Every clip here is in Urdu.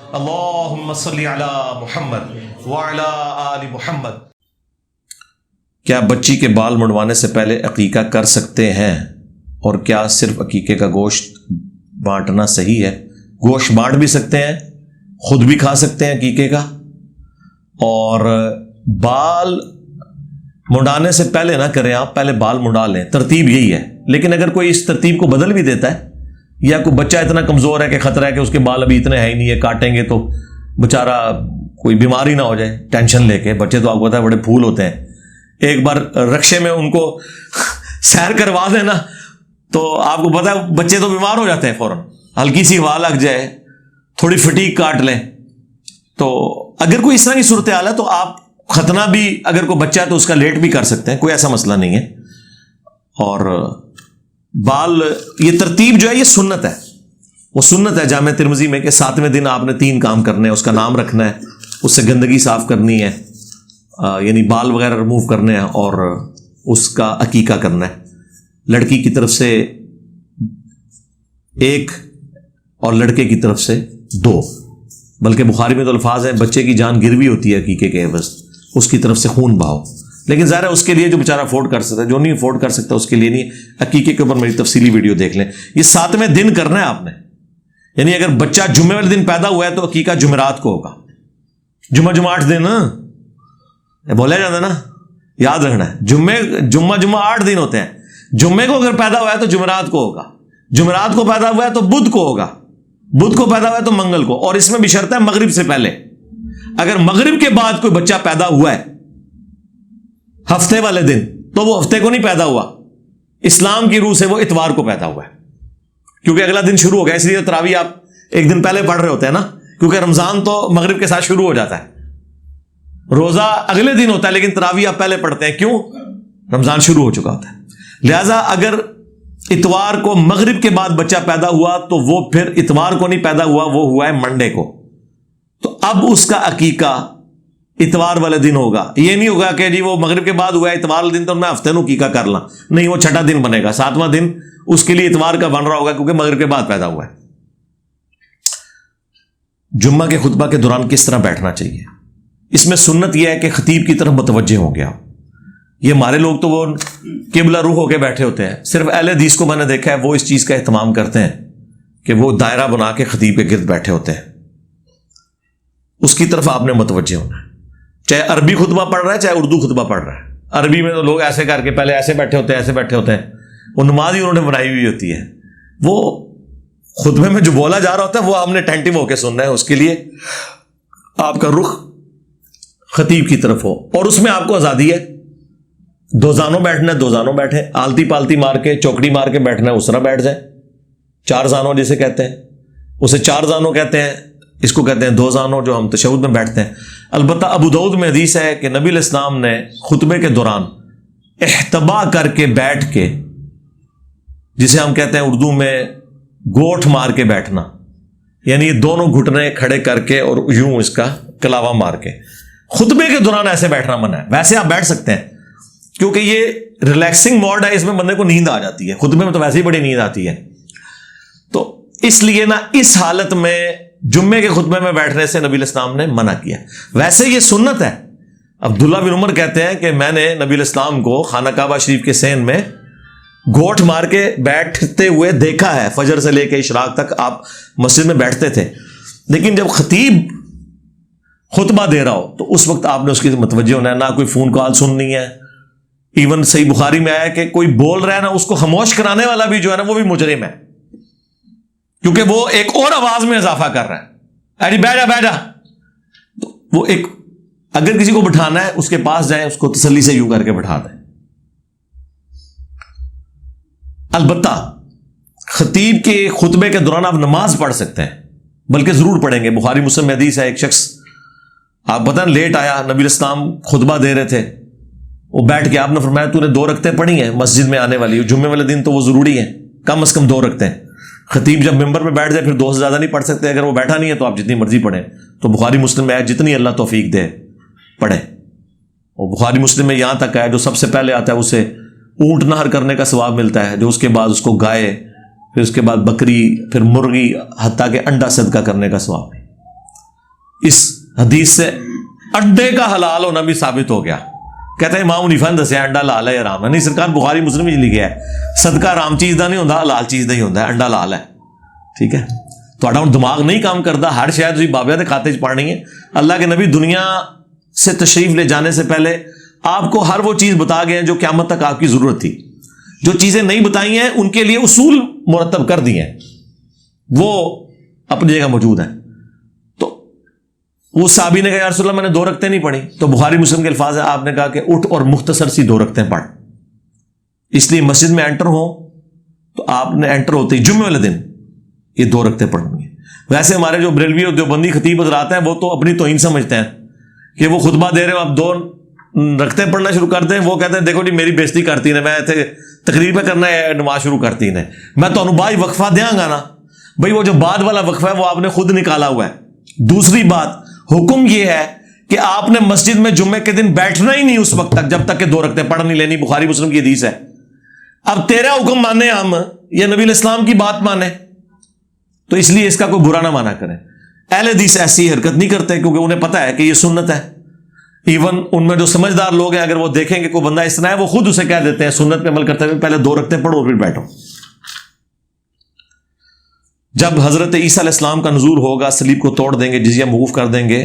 اللہم صلی علی محمد وعلی آل محمد۔ کیا بچی کے بال منڈوانے سے پہلے عقیقہ کر سکتے ہیں، اور کیا صرف عقیقے کا گوشت بانٹنا صحیح ہے؟ گوشت بانٹ بھی سکتے ہیں، خود بھی کھا سکتے ہیں عقیقے کا، اور بال منڈانے سے پہلے نہ کریں، آپ پہلے بال منڈا لیں، ترتیب یہی ہے۔ لیکن اگر کوئی اس ترتیب کو بدل بھی دیتا ہے، یا کوئی بچہ اتنا کمزور ہے کہ خطرہ ہے کہ اس کے بال ابھی اتنے ہے ہی نہیں ہے، کاٹیں گے تو بیچارہ کوئی بیماری نہ ہو جائے، ٹینشن لے کے، بچے تو آپ کو پتا ہے بڑے پھول ہوتے ہیں، ایک بار رکشے میں ان کو سیر کروا دیں نا تو آپ کو پتا ہے بچے تو بیمار ہو جاتے ہیں فوراً، ہلکی سی ہوا لگ جائے، تھوڑی فٹیگ کاٹ لیں۔ تو اگر کوئی اس طرح کی صورتحال ہے تو آپ ختنہ بھی، اگر کوئی بچہ ہے تو اس کا لیٹ بھی کر سکتے ہیں، کوئی ایسا مسئلہ نہیں ہے۔ اور بال، یہ ترتیب جو ہے یہ سنت ہے، وہ سنت ہے جامع ترمذی میں کہ 7ویں دن آپ نے 3 کام کرنے ہیں، اس کا نام رکھنا ہے، اس سے گندگی صاف کرنی ہے، یعنی بال وغیرہ ریموو کرنے ہیں، اور اس کا عقیقہ کرنا ہے۔ لڑکی کی طرف سے 1 اور لڑکے کی طرف سے 2، بلکہ بخاری میں تو الفاظ ہیں بچے کی جان گروی ہوتی ہے عقیقے کے عوض، اس کی طرف سے خون بہاؤ۔ لیکن ظاہر ہے اس کے لیے جو بیچارہ افورڈ کر سکتا ہے، جو نہیں افورڈ کر سکتا اس کے لیے نہیں۔ عقیقے کے اوپر میری تفصیلی ویڈیو دیکھ لیں۔ یہ 7ویں دن کرنا ہے آپ نے، یعنی اگر بچہ جمعے والے دن پیدا ہوا ہے تو عقیقہ جمعرات کو ہوگا۔ جمعہ 8 دن بولا جاتا ہے نا، یاد رکھنا ہے، جمعہ 8 دن ہوتے ہیں۔ جمعے کو اگر پیدا ہوا ہے تو جمعرات کو ہوگا، جمعرات کو پیدا ہوا ہے تو بدھ کو ہوگا، بدھ کو پیدا ہوا ہے تو منگل کو، اور اس میں بھی شرط ہے مغرب سے پہلے۔ اگر مغرب کے بعد کوئی بچہ پیدا ہوا ہے ہفتے والے دن تو وہ ہفتے کو نہیں پیدا ہوا، اسلام کی روح سے وہ اتوار کو پیدا ہوا ہے، کیونکہ اگلا دن شروع ہو گیا۔ اس لیے تراویح آپ ایک دن پہلے پڑھ رہے ہوتے ہیں نا، کیونکہ رمضان تو مغرب کے ساتھ شروع ہو جاتا ہے، روزہ اگلے دن ہوتا ہے لیکن تراویح آپ پہلے پڑھتے ہیں، کیوں؟ رمضان شروع ہو چکا ہوتا ہے۔ لہذا اگر اتوار کو مغرب کے بعد بچہ پیدا ہوا تو وہ پھر اتوار کو نہیں پیدا ہوا، وہ ہوا ہے منڈے کو، تو اب اس کا عقیقہ اتوار والے دن ہوگا۔ یہ نہیں ہوگا کہ جی وہ مغرب کے بعد ہوا ہے اتوار والے دن تو میں ہفتے نو عقیقہ کر لاں، نہیں، وہ 6واں دن بنے گا، 7واں دن اس کے لیے اتوار کا بن رہا ہوگا کیونکہ مغرب کے بعد پیدا ہوا ہے۔ جمعہ کے خطبہ کے دوران کس طرح بیٹھنا چاہیے؟ اس میں سنت یہ ہے کہ خطیب کی طرف متوجہ ہو گیا۔ یہ ہمارے لوگ تو وہ قبلہ روح ہو کے بیٹھے ہوتے ہیں، صرف اہل حدیث کو میں نے دیکھا ہے وہ اس چیز کا اہتمام کرتے ہیں کہ وہ دائرہ بنا کے خطیب کے گرد بیٹھے ہوتے ہیں، اس کی طرف آپ نے متوجہ ہونا ہے، چاہے عربی خطبہ پڑھ رہا ہے چاہے اردو خطبہ پڑھ رہا ہے۔ عربی میں تو لوگ ایسے کر کے پہلے ایسے بیٹھے ہوتے ہیں، ایسے بیٹھے ہوتے ہیں، وہ نماز ہی انہوں نے بنائی ہوئی ہوتی ہے، وہ خطبے میں جو بولا جا رہا ہوتا ہے وہ ہم نے اٹینٹو ہو کے سننا ہے، اس کے لیے آپ کا رخ خطیب کی طرف ہو، اور اس میں آپ کو آزادی ہے، 2 زانوں بیٹھنا ہے 2 زانوں بیٹھیں، آلتی پالتی مار کے چوکڑی مار کے بیٹھنا ہے اس طرح بیٹھ جائیں، 4 زانوں جسے کہتے ہیں، اسے 4 زانوں کہتے ہیں، اس کو کہتے ہیں 2 زانوں جو ہم تشہد میں بیٹھتے ہیں۔ البتہ ابو داؤد میں حدیث ہے کہ نبی علیہ السلام نے خطبے کے دوران احتبا کر کے بیٹھ کے، جسے ہم کہتے ہیں اردو میں گوٹھ مار کے بیٹھنا، یعنی دونوں گھٹنے کھڑے کر کے اور یوں اس کا کلاوا مار کے، خطبے کے دوران ایسے بیٹھنا منع ہے۔ ویسے آپ بیٹھ سکتے ہیں کیونکہ یہ ریلیکسنگ موڈ ہے، اس میں بندے کو نیند آ جاتی ہے، خطبے میں تو ویسے ہی بڑی نیند آتی ہے، تو اس لیے نا اس حالت میں جمعے کے خطبے میں بیٹھنے سے نبی علیہ السلام نے منع کیا۔ ویسے یہ سنت ہے۔ عبداللہ بن عمر کہتے ہیں کہ میں نے نبی علیہ السلام کو خانہ کعبہ شریف کے سین میں گوٹھ مار کے بیٹھتے ہوئے دیکھا ہے، فجر سے لے کے اشراق تک آپ مسجد میں بیٹھتے تھے، لیکن جب خطیب خطبہ دے رہا ہو تو اس وقت آپ نے اس کی متوجہ ہونا ہے، نہ کوئی فون کال سننی ہے۔ ایون صحیح بخاری میں آیا ہے کہ کوئی بول رہا ہے نا، اس کو خاموش کرانے والا بھی جو ہے نا وہ بھی مجرم ہے، کیونکہ وہ ایک اور آواز میں اضافہ کر رہا ہے، ارے بیٹھ جا، تو وہ ایک، اگر کسی کو بٹھانا ہے اس کے پاس جائیں، اس کو تسلی سے یوں کر کے بٹھا دیں۔ البتہ خطیب کے خطبے کے دوران آپ نماز پڑھ سکتے ہیں، بلکہ ضرور پڑھیں گے۔ بخاری مسلم میں حدیث ہے، ایک شخص آپ پتہ لیٹ آیا، نبی علیہ السلام خطبہ دے رہے تھے، وہ بیٹھ کے آپ نے فرمایا تو نے 2 رکعتیں پڑھی ہیں مسجد میں آنے والی، جمعے والے دن تو وہ ضروری ہے، کم از کم 2 رکعتیں۔ خطیب جب ممبر پہ بیٹھ جائے پھر 2 سے زیادہ نہیں پڑھ سکتے، اگر وہ بیٹھا نہیں ہے تو آپ جتنی مرضی پڑھیں۔ تو بخاری مسلم میں آیا جتنی اللہ توفیق دے پڑھیں، اور بخاری مسلم میں یہاں تک آیا جو سب سے پہلے آتا ہے اسے اونٹ نہر کرنے کا ثواب ملتا ہے، جو اس کے بعد اس کو گائے، پھر اس کے بعد بکری، پھر مرغی، حتیٰ کہ انڈا صدقہ کرنے کا ثواب ہے۔ اس حدیث سے انڈے کا حلال ہونا بھی ثابت ہو گیا. کہتے ہیں امام حنیفہ نے دسیا انڈا لال ہے یا حرام ہے. نہیں سرکار بخاری مسلم میں لکھا ہے صدقہ حرام چیز دا نہیں ہوتا, حلال چیز دا ہی ہوتا ہے, انڈا لال ہے. ٹھیک ہے, تھوڑا ہوں دماغ نہیں کام کرتا, ہر شاید تھی بابیا کے کھاتے چ پڑھنی ہے. اللہ کے نبی دنیا سے تشریف لے جانے سے پہلے آپ کو ہر وہ چیز بتا گئے ہیں جو قیامت تک آپ کی ضرورت تھی. جو چیزیں نہیں بتائی ہیں ان کے لیے اصول مرتب کر دیے ہیں, وہ اپنی جگہ موجود ہیں. تو وہ صحابی نے کہا یا رسول اللہ میں نے 2 رکعتیں نہیں پڑھی, تو بخاری مسلم کے الفاظ ہیں, آپ نے کہا کہ اٹھ اور مختصر سی 2 رکعتیں پڑھ. اس لیے مسجد میں انٹر ہو تو آپ نے انٹر ہوتے ہی جمعے والے دن یہ 2 رکعتیں پڑھنی ہیں. ویسے ہمارے جو بریلوی اور دیوبندی خطیب حضرات ہیں وہ تو اپنی توہین سمجھتے ہیں کہ وہ خطبہ دے رہے ہو آپ 2 رکعتیں پڑھنا شروع کرتے ہیں, وہ کہتے ہیں دیکھو جی میری بےزتی کرتی نے, میں تقریر پہ کرنا ہے نماز شروع کرتی نے, میں تو بھائی وقفہ دیاں گا نا. بھائی وہ جو بعد والا وقفہ ہے وہ آپ نے خود نکالا ہوا ہے. دوسری بات, حکم یہ ہے کہ آپ نے مسجد میں جمعے کے دن بیٹھنا ہی نہیں اس وقت تک جب تک کہ 2 رکعتیں پڑھ نہیں لینی. بخاری مسلم کی حدیث ہے. اب تیرا حکم مانے ہم یا نبی الاسلام کی بات مانے, تو اس لیے اس کا کوئی برا نہ مانا کریں. اہل حدیث ایسی حرکت نہیں کرتے کیونکہ انہیں پتا ہے کہ یہ سنت ہے. ایون ان میں جو سمجھدار لوگ ہیں اگر وہ دیکھیں کہ کوئی بندہ اس طرح ہے وہ خود اسے کہہ دیتے ہیں سنت پہ عمل کرتے ہوئے پہلے 2 رکعتیں پڑھو پھر بیٹھو. جب حضرت عیسیٰ علیہ السلام کا نزول ہوگا, صلیب کو توڑ دیں گے, جزیہ موقوف کر دیں گے,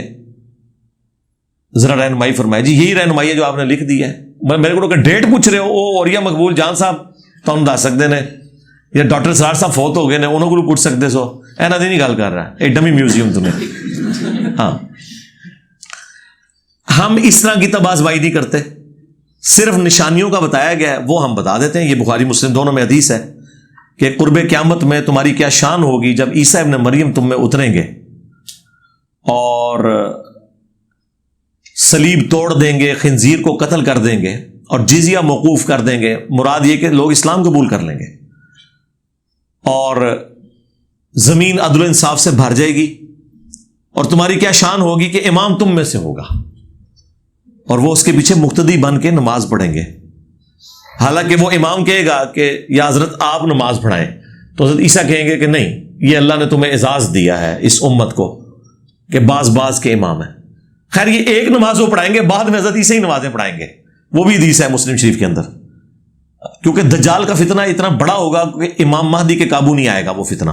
ذرا رہنمائی فرمائے. جی یہی رہنمائی ہے جو آپ نے لکھ دی ہے. میرے کو ڈیٹ پوچھ رہے ہو اوریا مقبول جان صاحب تو ہم دس سکتے ہیں, یا ڈاکٹر سرار صاحب فوت ہو گئے نے انہوں کو پوچھ سکتے سو اینا دی نہیں گل کر رہا ایک ڈمی میوزیم تمہیں. ہاں ہم اس طرح کی تبازوائی نہیں کرتے, صرف نشانیوں کا بتایا گیا ہے وہ ہم بتا دیتے ہیں. یہ بخاری مسلم دونوں میں حدیث ہے کہ قرب قیامت میں تمہاری کیا شان ہوگی جب عیسیٰ ابن مریم تم میں اتریں گے اور صلیب توڑ دیں گے, خنزیر کو قتل کر دیں گے اور جزیہ موقوف کر دیں گے. مراد یہ کہ لوگ اسلام قبول کر لیں گے اور زمین عدل و انصاف سے بھر جائے گی. اور تمہاری کیا شان ہوگی کہ امام تم میں سے ہوگا اور وہ اس کے پیچھے مقتدی بن کے نماز پڑھیں گے. حالانکہ وہ امام کہے گا کہ یا حضرت آپ نماز پڑھائیں, تو حضرت عیسیٰ کہیں گے کہ نہیں, یہ اللہ نے تمہیں اعزاز دیا ہے اس امت کو کہ بعض کے امام ہیں. خیر یہ ایک نماز وہ پڑھائیں گے, بعد میں حضرت عیسیٰ ہی نمازیں پڑھائیں گے. وہ بھی حدیث ہے مسلم شریف کے اندر, کیونکہ دجال کا فتنہ اتنا بڑا ہوگا کہ امام مہدی کے قابو نہیں آئے گا وہ فتنہ.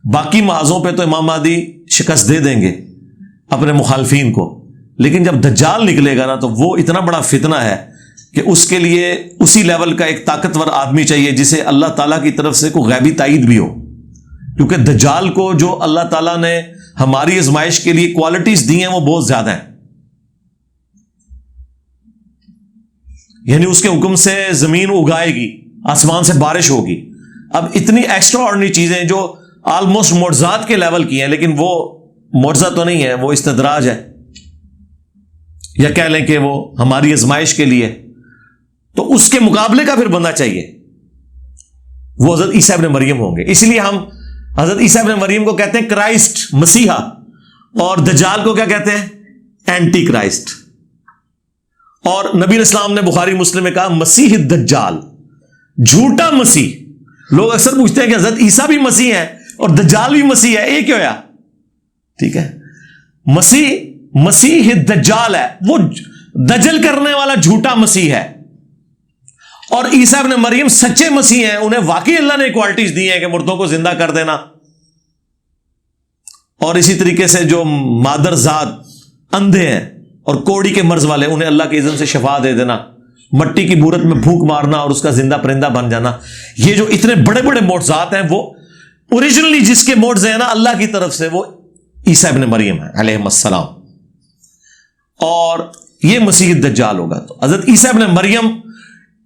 باقی محاذوں پہ تو امام مہدی شکست دے دیں گے اپنے مخالفین کو, لیکن جب دجال نکلے گا نا تو وہ اتنا بڑا فتنہ ہے کہ اس کے لیے اسی لیول کا ایک طاقتور آدمی چاہیے جسے اللہ تعالیٰ کی طرف سے کوئی غیبی تائید بھی ہو. کیونکہ دجال کو جو اللہ تعالیٰ نے ہماری آزمائش کے لیے کوالٹیز دی ہیں وہ بہت زیادہ ہیں. یعنی اس کے حکم سے زمین اگائے گی, آسمان سے بارش ہوگی. اب اتنی ایکسٹرا آرڈنری چیزیں جو آلموسٹ معجزات کے لیول کی ہیں, لیکن وہ معجزہ تو نہیں ہے, وہ استدراج ہے, یا کہہ لیں کہ وہ ہماری آزمائش کے لیے. تو اس کے مقابلے کا پھر بندہ چاہیے, وہ حضرت عیسیٰ ابن مریم ہوں گے. اس لیے ہم حضرت عیسیٰ ابن مریم کو کہتے ہیں کرائسٹ, مسیحا, اور دجال کو کیا کہتے ہیں, اینٹی کرائسٹ. اور نبی الاسلام نے بخاری مسلم میں کہا مسیح الدجال, جھوٹا مسیح. لوگ اکثر پوچھتے ہیں کہ حضرت عیسیٰ بھی مسیح ہے اور دجال بھی مسیح ہے, ایک ہویا. ٹھیک ہے, مسیح الدجال ہے, وہ دجل کرنے والا جھوٹا مسیح ہے, اور عیسیٰ ابن مریم سچے مسیح ہیں. انہیں واقعی اللہ نے کوالٹیز دی ہیں کہ مردوں کو زندہ کر دینا, اور اسی طریقے سے جو مادر ذات اندھے ہیں اور کوڑی کے مرض والے انہیں اللہ کے اذن سے شفا دے دینا, مٹی کی بورت میں پھونک مارنا اور اس کا زندہ پرندہ بن جانا. یہ جو اتنے بڑے بڑے معجزات ہیں وہ اوریجنلی جس کے معجزے ہیں نا اللہ کی طرف سے, وہ عیسیٰ ابن مریم ہے علیہ السلام, اور یہ مسیح الدجال ہوگا. تو حضرت عیسیٰ ابن مریم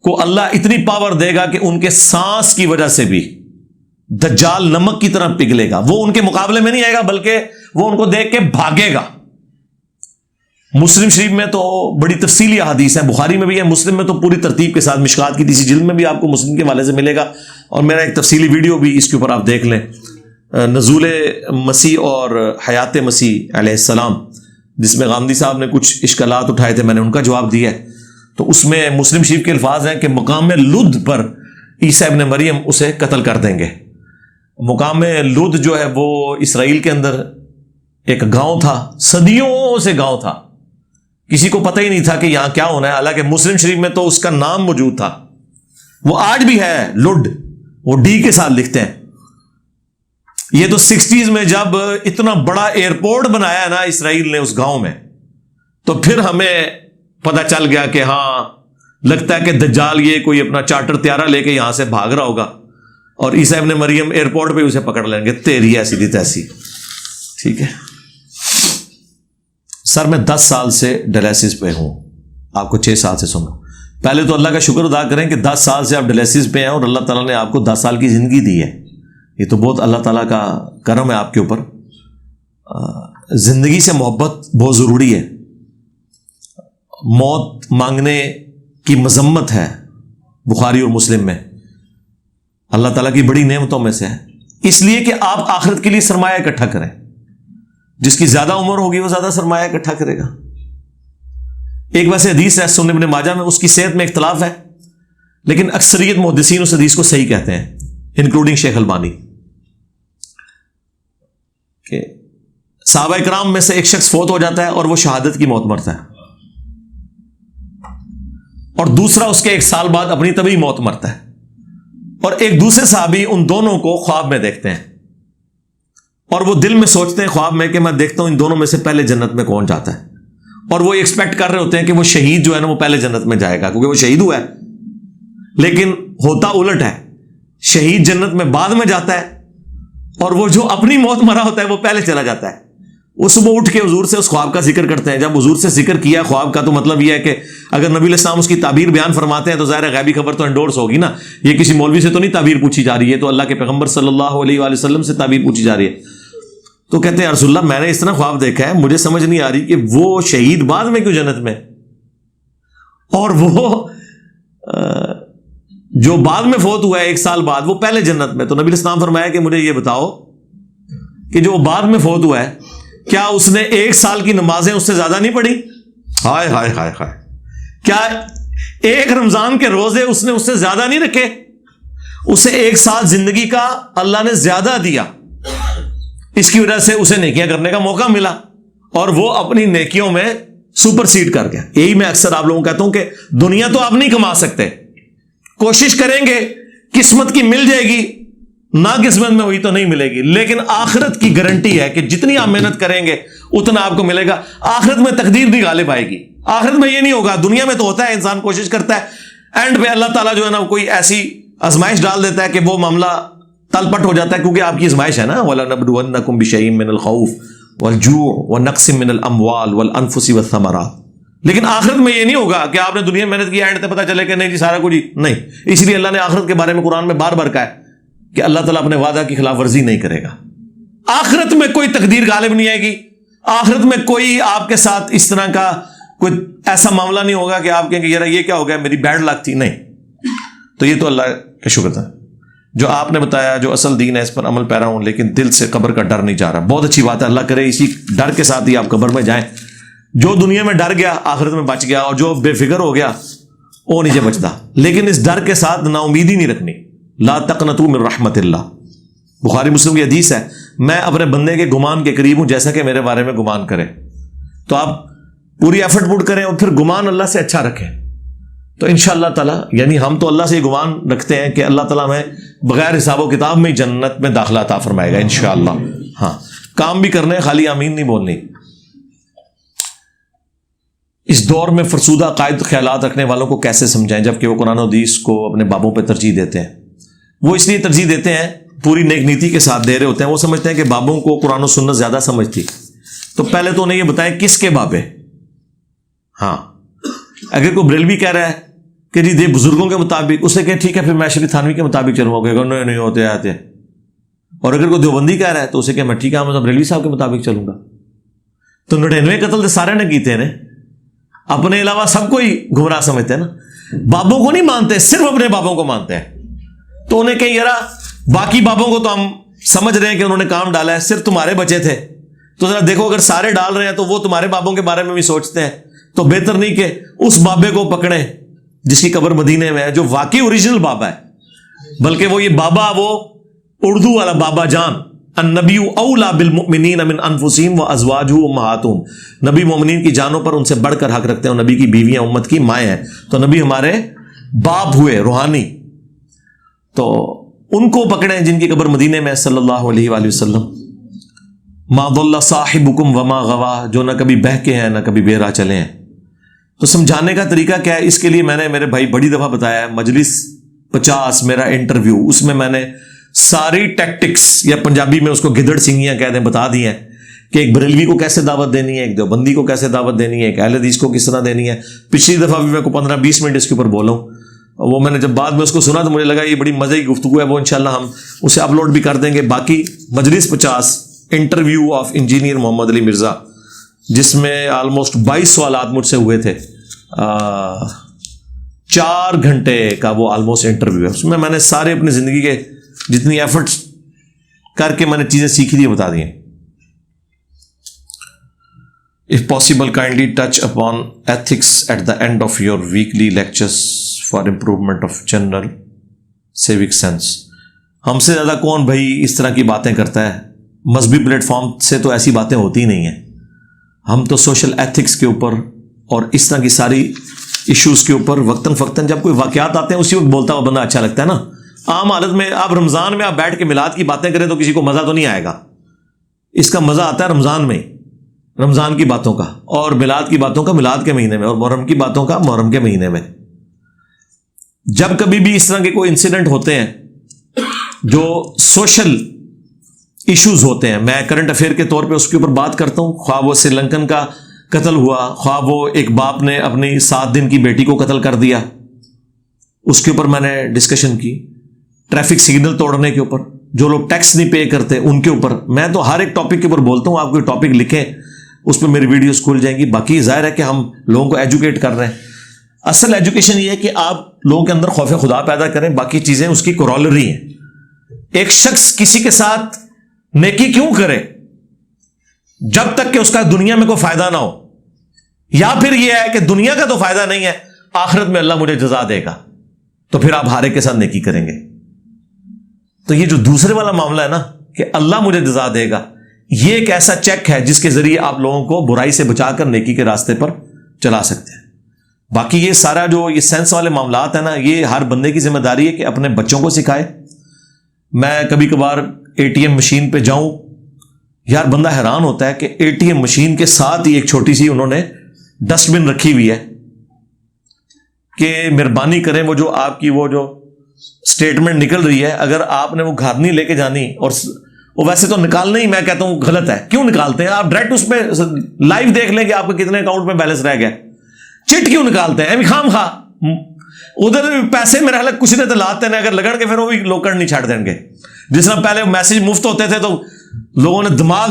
کو اللہ اتنی پاور دے گا کہ ان کے سانس کی وجہ سے بھی دجال نمک کی طرح پگھلے گا. وہ ان کے مقابلے میں نہیں آئے گا بلکہ وہ ان کو دیکھ کے بھاگے گا. مسلم شریف میں تو بڑی تفصیلی احادیث ہیں, بخاری میں بھی ہے, مسلم میں تو پوری ترتیب کے ساتھ, مشکات کی تیسری جلد میں بھی آپ کو مسلم کے حوالے سے ملے گا, اور میرا ایک تفصیلی ویڈیو بھی اس کے اوپر آپ دیکھ لیں, نزول مسیح اور حیات مسیح علیہ السلام, جس میں غامدی صاحب نے کچھ اشکالات اٹھائے تھے, میں نے ان کا جواب دیا ہے. تو اس میں مسلم شریف کے الفاظ ہیں کہ مقام لد پر عیسیٰ ابن مریم اسے قتل کر دیں گے. مقام لد جو ہے وہ اسرائیل کے اندر ایک گاؤں تھا، صدیوں سے گاؤں تھا، کسی کو پتہ ہی نہیں تھا کہ یہاں کیا ہونا ہے، حالانکہ مسلم شریف میں تو اس کا نام موجود تھا. وہ آج بھی ہے لڈ، وہ ڈی کے ساتھ لکھتے ہیں. یہ تو 60s میں جب اتنا بڑا ایئرپورٹ بنایا ہے نا اسرائیل نے اس گاؤں میں، تو پھر ہمیں پتہ چل گیا کہ ہاں لگتا ہے کہ دجال یہ کوئی اپنا چارٹر طیارہ لے کے یہاں سے بھاگ رہا ہوگا اور عیسیٰ ابن مریم ایئرپورٹ پہ اسے پکڑ لیں گے. تیری ایسی دی تیسی. ٹھیک ہے سر، میں 10 سال سے ڈیلیسس پہ ہوں، آپ کو 6 سال سے سنوں. پہلے تو اللہ کا شکر ادا کریں کہ 10 سال سے آپ ڈیلیسس پہ ہیں اور اللہ تعالیٰ نے آپ کو 10 سال کی زندگی دی ہے. یہ تو بہت اللہ تعالیٰ کا کرم ہے آپ کے اوپر. زندگی سے محبت بہت ضروری ہے. موت مانگنے کی مذمت ہے بخاری اور مسلم میں، اللہ تعالیٰ کی بڑی نعمتوں میں سے ہے، اس لیے کہ آپ آخرت کے لیے سرمایہ اکٹھا کریں. جس کی زیادہ عمر ہوگی وہ زیادہ سرمایہ اکٹھا کرے گا. ایک ویسے حدیث ہے سنن ابن ماجہ میں، اس کی صحت میں اختلاف ہے، لیکن اکثریت محدثین اس حدیث کو صحیح کہتے ہیں انکلوڈنگ شیخ البانی، کہ صحابہ کرام میں سے ایک شخص فوت ہو جاتا ہے اور وہ شہادت کی موت مرتا ہے، اور دوسرا اس کے 1 سال بعد اپنی طبعی موت مرتا ہے، اور ایک دوسرے صحابی ان دونوں کو خواب میں دیکھتے ہیں اور وہ دل میں سوچتے ہیں خواب میں کہ میں دیکھتا ہوں ان دونوں میں سے پہلے جنت میں کون جاتا ہے، اور وہ ایکسپیکٹ کر رہے ہوتے ہیں کہ وہ شہید جو ہے نا وہ پہلے جنت میں جائے گا کیونکہ وہ شہید ہوا ہے. لیکن ہوتا الٹ ہے، شہید جنت میں بعد میں جاتا ہے اور وہ جو اپنی موت مرا ہوتا ہے وہ پہلے چلا جاتا ہے. وہ صبح اٹھ کے حضور سے اس خواب کا ذکر کرتے ہیں. جب حضور سے ذکر کیا خواب کا تو مطلب یہ ہے کہ اگر نبی علیہ السلام اس کی تعبیر بیان فرماتے ہیں تو ظاہر غیبی خبر تو انڈورس ہوگی نا. یہ کسی مولوی سے تو نہیں تعبیر پوچھی جا رہی ہے، تو اللہ کے پیغمبر صلی اللہ علیہ وآلہ وسلم سے تعبیر پوچھی جا رہی ہے. تو کہتے ہیں رسول اللہ میں نے اس طرح خواب دیکھا ہے، مجھے سمجھ نہیں آ رہی کہ وہ شہید بعد میں کیوں جنت میں، اور وہ جو بعد میں فوت ہوا ہے 1 سال بعد وہ پہلے جنت میں. تو نبی علیہ السلام فرمایا کہ مجھے یہ بتاؤ کہ جو بعد میں فوت ہوا ہے کیا اس نے 1 سال کی نمازیں اس سے زیادہ نہیں پڑھی؟ ہائے ہائے ہائے ہائے. کیا 1 رمضان کے روزے اس نے اس سے زیادہ نہیں رکھے؟ اسے 1 سال زندگی کا اللہ نے زیادہ دیا، اس کی وجہ سے اسے نیکیاں کرنے کا موقع ملا اور وہ اپنی نیکیوں میں سپر سیڈ کر گیا. یہی میں اکثر آپ لوگوں کو کہتا ہوں کہ دنیا تو آپ نہیں کما سکتے، کوشش کریں گے قسمت کی مل جائے گی، نہ قسمت میں ہوئی تو نہیں ملے گی، لیکن آخرت کی گارنٹی ہے کہ جتنی آپ محنت کریں گے اتنا آپ کو ملے گا. آخرت میں تقدیر بھی غالب آئے گی. آخرت میں یہ نہیں ہوگا، دنیا میں تو ہوتا ہے انسان کوشش کرتا ہے، اینڈ پہ اللہ تعالیٰ جو ہے نا کوئی ایسی آزمائش ڈال دیتا ہے کہ وہ معاملہ تل پٹ ہو جاتا ہے، کیونکہ آپ کی آزمائش ہے نا. وَلَنَبْلُوَنَّكُمْ بِشَيْءٍ مِّنَ الْخَوْفِ وَالْجُوعِ وَنَقْصٍ مِّنَ الْأَمْوَالِ وَالْأَنفُسِ وَالثَّمَرَاتِ. لیکن آخرت میں یہ نہیں ہوگا کہ آپ نے دنیا میں محنت کی اینڈ پہ پتہ چلے کہ نہیں جی سارا کچھ نہیں. اس لیے اللہ نے آخرت کے بارے میں قرآن میں بار بار کہا ہے کہ اللہ تعالیٰ اپنے وعدہ کی خلاف ورزی نہیں کرے گا. آخرت میں کوئی تقدیر غالب نہیں آئے گی، آخرت میں کوئی آپ کے ساتھ اس طرح کا کوئی ایسا معاملہ نہیں ہوگا کہ آپ کہیں کہ یار یہ کیا ہو گیا، میری بیڈ لک تھی. نہیں. تو یہ تو اللہ کا شکر تھا جو آپ نے بتایا، جو اصل دین ہے اس پر عمل پیرا ہوں، لیکن دل سے قبر کا ڈر نہیں جا رہا. بہت اچھی بات ہے، اللہ کرے اسی ڈر کے ساتھ ہی آپ قبر میں جائیں. جو دنیا میں ڈر گیا آخرت میں بچ گیا، اور جو بے فکر ہو گیا وہ نیچے بچتا. لیکن اس ڈر کے ساتھ نا امیدی نہیں رکھنی. لا تقنطوا من رحمت اللہ، بخاری مسلم کی حدیث ہے، میں اپنے بندے کے گمان کے قریب ہوں جیسا کہ میرے بارے میں گمان کرے. تو آپ پوری ایفرٹ پٹ کریں اور پھر گمان اللہ سے اچھا رکھیں، تو انشاءاللہ تعالیٰ، یعنی ہم تو اللہ سے یہ گمان رکھتے ہیں کہ اللہ تعالیٰ ہمیں بغیر حساب و کتاب میں جنت میں داخلہ عطا فرمائے گا انشاءاللہ. ہاں کام بھی کرنے، خالی آمین نہیں بولنی. اس دور میں فرسودہ عقائد خیالات رکھنے والوں کو کیسے سمجھائیں جبکہ وہ قرآن و حدیث کو اپنے بابوں پہ ترجیح دیتے ہیں؟ وہ اس لیے ترجیح دیتے ہیں، پوری نیک نیتی کے ساتھ دے رہے ہوتے ہیں. وہ سمجھتے ہیں کہ بابوں کو قرآن و سنت زیادہ سمجھتی. تو پہلے تو انہیں یہ بتائیں کس کے بابے. ہاں اگر کوئی بریلوی کہہ رہا ہے کہ جی دے بزرگوں کے مطابق، اسے کہ ٹھیک ہے پھر میں شریف تھانوی کے مطابق چلوں گا، نہیں ہوتے آتے. اور اگر کوئی دیوبندی کہہ رہا ہے تو اسے کہ میں ٹھیک ہے میں بریلوی صاحب کے مطابق چلوں گا. تو 99 قتل تو سارے نے کیتے ہیں، اپنے علاوہ سب کو ہی گمراہ سمجھتے ہیں نا. بابوں کو نہیں مانتے، صرف اپنے بابوں کو مانتے ہیں. تو انہیں کہیں یار باقی بابوں کو تو ہم سمجھ رہے ہیں کہ انہوں نے کام ڈالا ہے، صرف تمہارے بچے تھے تو ذرا دیکھو اگر سارے ڈال رہے ہیں تو وہ تمہارے بابوں کے بارے میں بھی سوچتے ہیں، تو بہتر نہیں کہ اس بابے کو پکڑیں جس کی قبر مدینے میں ہے، جو واقعی اوریجنل بابا ہے. بلکہ وہ یہ بابا وہ اردو والا بابا جان النبی اولا بالمؤمنین من انفسہم وازواجہ امہاتہم، نبی مومنین کی جانوں پر ان سے بڑھ کر حق رکھتے ہیں، اور نبی کی بیویاں امت کی مائیں ہیں، تو نبی ہمارے باپ ہوئے روحانی، تو ان کو پکڑیں جن کی قبر مدینے میں صلی اللہ علیہ وآلہ وسلم۔ ما ضل صاحبکم وما غوا، جو نہ کبھی بہکے ہیں نہ کبھی بے راہ چلے ہیں۔ تو سمجھانے کا طریقہ کیا ہے؟ اس کے لیے میں نے میرے بھائی بڑی دفعہ بتایا ہے، مجلس 50 میرا انٹرویو، اس میں میں نے ساری ٹیکٹکس، یا پنجابی میں اس کو گدڑ سنگیاں کہہ دیں، بتا دی ہیں کہ ایک بریلوی کو کیسے دعوت دینی ہے، ایک دیوبندی کو کیسے دعوت دینی ہے، ایک اہل حدیث کو کس طرح دینی ہے۔ پچھلی دفعہ بھی میں کو 15-20 منٹ اس کے اوپر بولا ہوں، وہ میں نے جب بعد میں اس کو سنا تو مجھے لگا یہ بڑی مزے کی گفتگو ہے، وہ انشاءاللہ ہم اسے اپلوڈ بھی کر دیں گے۔ باقی مجلس 50 انٹرویو آف انجینئر محمد علی مرزا، جس میں آلموسٹ 22 سوالات مجھ سے ہوئے تھے، 4 گھنٹے کا وہ آلموسٹ انٹرویو ہے، اس میں نے سارے اپنی زندگی کے جتنی ایفرٹس کر کے میں نے چیزیں سیکھی تھی بتا دی ہیں۔ If possible, kindly touch upon ethics at the end of your weekly lectures for improvement of general civic sense۔ ہم سے زیادہ کون بھائی اس طرح کی باتیں کرتا ہے؟ مذہبی پلیٹ فارم سے تو ایسی باتیں ہوتی ہی نہیں ہیں، ہم تو سوشل ایتھکس کے اوپر اور اس طرح کی ساری ایشوز کے اوپر وقتاً فوقتاً جب کوئی واقعات آتے ہیں اسی وقت بولتا ہوا بندہ اچھا لگتا ہے نا۔ عام حالت میں آپ رمضان میں آپ بیٹھ کے میلاد کی باتیں کریں تو کسی کو مزہ تو نہیں آئے گا، اس کا مزہ آتا ہے رمضان میں، رمضان کی باتوں کا، اور میلاد کی باتوں کا میلاد کے مہینے میں، اور محرم کی باتوں کا محرم کے مہینے میں۔ جب کبھی بھی اس طرح کے کوئی انسیڈنٹ ہوتے ہیں جو سوشل ایشوز ہوتے ہیں، میں کرنٹ افیئر کے طور پہ اس کے اوپر بات کرتا ہوں، خواہ وہ سری لنکن کا قتل ہوا، خواہ وہ ایک باپ نے اپنی 7 دن کی بیٹی کو قتل کر دیا، اس کے اوپر میں نے ڈسکشن کی، ٹریفک سگنل توڑنے کے اوپر، جو لوگ ٹیکس نہیں پے کرتے ان کے اوپر، میں تو ہر ایک ٹاپک کے اوپر بولتا ہوں، آپ کوئی ٹاپک لکھیں اس پہ میری ویڈیوز کھل جائیں گی۔ باقی ظاہر ہے کہ ہم لوگوں کو ایجوکیٹ کر رہے ہیں، اصل ایجوکیشن یہ ہے کہ آپ لوگوں کے اندر خوف خدا پیدا کریں، باقی چیزیں اس کی کورولری ہیں۔ ایک شخص کسی کے ساتھ نیکی کیوں کرے؟ جب تک کہ اس کا دنیا میں کوئی فائدہ نہ ہو، یا پھر یہ ہے کہ دنیا کا تو فائدہ نہیں ہے، آخرت میں اللہ مجھے جزا دے گا، تو پھر آپ ہر ایک کے ساتھ نیکی کریں گے۔ تو یہ جو دوسرے والا معاملہ ہے نا کہ اللہ مجھے جزا دے گا، یہ ایک ایسا چیک ہے جس کے ذریعے آپ لوگوں کو برائی سے بچا کر نیکی کے راستے پر چلا سکتے ہیں۔ باقی یہ سارا جو یہ سینس والے معاملات ہیں نا، یہ ہر بندے کی ذمہ داری ہے کہ اپنے بچوں کو سکھائے۔ میں کبھی کبھار ATM مشین پہ جاؤں، یار بندہ حیران ہوتا ہے کہ ATM مشین کے ساتھ ہی ایک چھوٹی سی انہوں نے ڈسٹ بن رکھی ہوئی ہے کہ مہربانی کریں وہ جو آپ کی وہ جو اسٹیٹمنٹ نکل رہی ہے، اگر آپ نے وہ گھر نہیں لے کے جانی، اور وہ ویسے تو نکالنا ہی میں کہتا ہوں غلط ہے، کیوں نکالتے ہیں؟ آپ ڈائریکٹ اس پہ لائیو دیکھ لیں کہ آپ کے کتنے اکاؤنٹ میں بیلنس رہ گیا، چٹ کیوں نکالتے ہیں؟ خام خواہ ادھر پیسے میرے حالت کچھ نے تو لاتے ہیں، اگر لگن کے پھر وہ بھی لوگ کر نہیں چھاڑ دیں گے۔ جس طرح پہلے میسج مفت ہوتے تھے تو لوگوں نے دماغ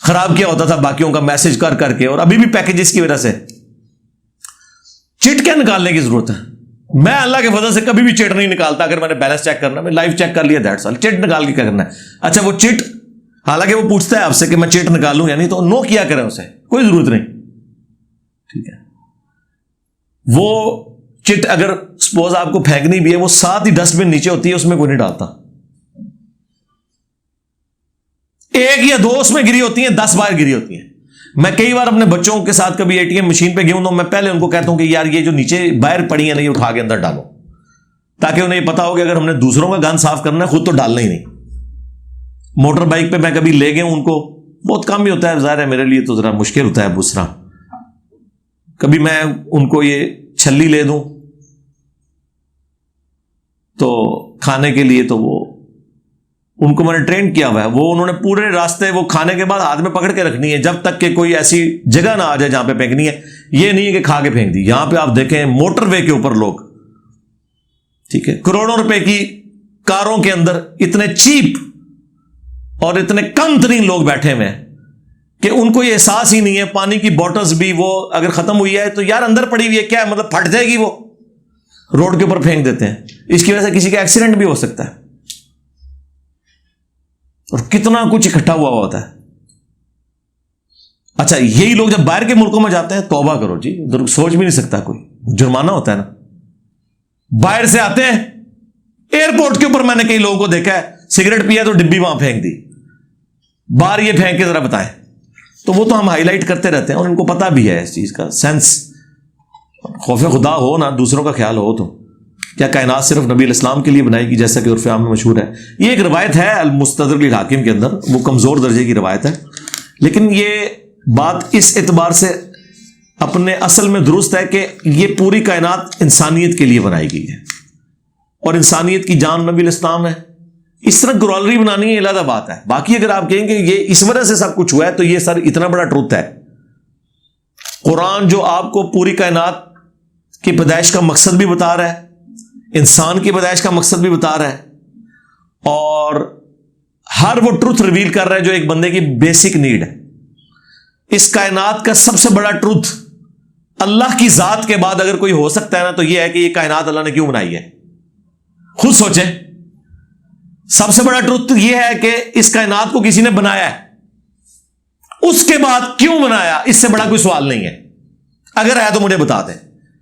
خراب کیا ہوتا تھا باقیوں کا میسج کر کر کے، اور ابھی بھی پیکیجز کی وجہ سے چٹ کیا نکالنے کی ضرورت ہے؟ میں اللہ کے فضل سے کبھی بھی چٹ نہیں نکالتا، اگر میں نے بیلنس چیک کرنا میں لائیو چیک کر لیا، دیٹس آل۔ چٹ نکال کے کیا کرنا ہے؟ اچھا وہ چٹ، حالانکہ وہ پوچھتا ہے آپ سے کہ میں چٹ نکالوں یا نہیں، تو نو کیا کریں، اسے کوئی ضرورت نہیں، ٹھیک ہے؟ وہ چٹ اگر سپوز آپ کو پھینکنی بھی ہے، وہ ساتھ ہی ڈسٹ بن نیچے ہوتی ہے، اس میں کوئی نہیں ڈالتا، ایک یا 2 اس میں گری ہوتی ہیں، 10 باہر گری ہوتی ہیں۔ میں کئی بار اپنے بچوں کے ساتھ کبھی ATM مشین پہ گیا ہوں تو میں پہلے ان کو کہتا ہوں کہ یار یہ جو نیچے باہر پڑی ہیں نا، یہ اٹھا کے اندر ڈالو، تاکہ انہیں یہ پتا ہو کہ اگر ہم نے دوسروں کا گن صاف کرنا ہے خود تو ڈالنا ہی نہیں۔ موٹر بائک پہ میں کبھی لے گیا ہوں ان کو، بہت کم ہی ہوتا ہے، ظاہر ہے میرے لیے تو ذرا مشکل ہوتا ہے دوسرا، کبھی میں ان کو یہ چھلی لے دوں تو کھانے کے لیے، تو وہ ان کو میں نے ٹرین کیا ہوا ہے، وہ انہوں نے پورے راستے وہ کھانے کے بعد ہاتھ میں پکڑ کے رکھنی ہے جب تک کہ کوئی ایسی جگہ نہ آ جائے جہاں پہ پھینکنی ہے، یہ نہیں ہے کہ کھا کے پھینک دی۔ یہاں پہ آپ دیکھیں موٹر وے کے اوپر لوگ، ٹھیک ہے، کروڑوں روپے کی کاروں کے اندر اتنے چیپ اور اتنے کم ترین لوگ بیٹھے ہوئے ہیں کہ ان کو یہ احساس ہی نہیں ہے۔ پانی کی بوٹلز بھی وہ اگر ختم ہوئی ہے تو یار اندر پڑی ہوئی ہے، کیا ہے مطلب پھٹ جائے گی، وہ روڈ کے اوپر پھینک دیتے ہیں، اس کی وجہ سے کسی کا ایکسیڈنٹ بھی ہو سکتا ہے، اور کتنا کچھ اکٹھا ہوا ہوتا ہے۔ اچھا یہی لوگ جب باہر کے ملکوں میں جاتے ہیں، توبہ کرو جی، ادھر سوچ بھی نہیں سکتا کوئی، جرمانہ ہوتا ہے نا۔ باہر سے آتے ہیں ایئرپورٹ کے اوپر، میں نے کئی لوگوں کو دیکھا ہے سگریٹ پیا تو ڈبی وہاں پھینک دی, باہر یہ پھینک کے ذرا بتائیں. تو وہ تو ہم ہائی لائٹ کرتے رہتے ہیں اور ان کو پتا بھی ہے اس چیز کا سینس. خوف خدا ہو نا, دوسروں کا خیال ہو, تو کیا کائنات صرف نبی علیہ السلام کے لیے بنائی گی جیسا کہ عرف عام میں مشہور ہے؟ یہ ایک روایت ہے المستدرک للحاکم کے اندر, وہ کمزور درجے کی روایت ہے, لیکن یہ بات اس اعتبار سے اپنے اصل میں درست ہے کہ یہ پوری کائنات انسانیت کے لیے بنائی گئی ہے اور انسانیت کی جان نبی علیہ السلام ہے. اس طرح گرالری بنانی ہے علیحدہ بات ہے. باقی اگر آپ کہیں گے یہ اس وجہ سے سب کچھ ہوا ہے تو یہ سر اتنا بڑا ٹروتھ ہے. قرآن جو آپ کو پوری کائنات کی پیدائش کا مقصد بھی بتا رہا ہے, انسان کی پیدائش کا مقصد بھی بتا رہا ہے, اور ہر وہ ٹروتھ ریویل کر رہا ہے جو ایک بندے کی بیسک نیڈ ہے. اس کائنات کا سب سے بڑا ٹروتھ اللہ کی ذات کے بعد اگر کوئی ہو سکتا ہے نا تو یہ ہے کہ یہ کائنات اللہ نے کیوں بنائی ہے. خود سوچیں, سب سے بڑا ٹروتھ یہ ہے کہ اس کائنات کو کسی نے بنایا ہے, اس کے بعد کیوں بنایا, اس سے بڑا کوئی سوال نہیں ہے. اگر ہے تو مجھے بتا دیں.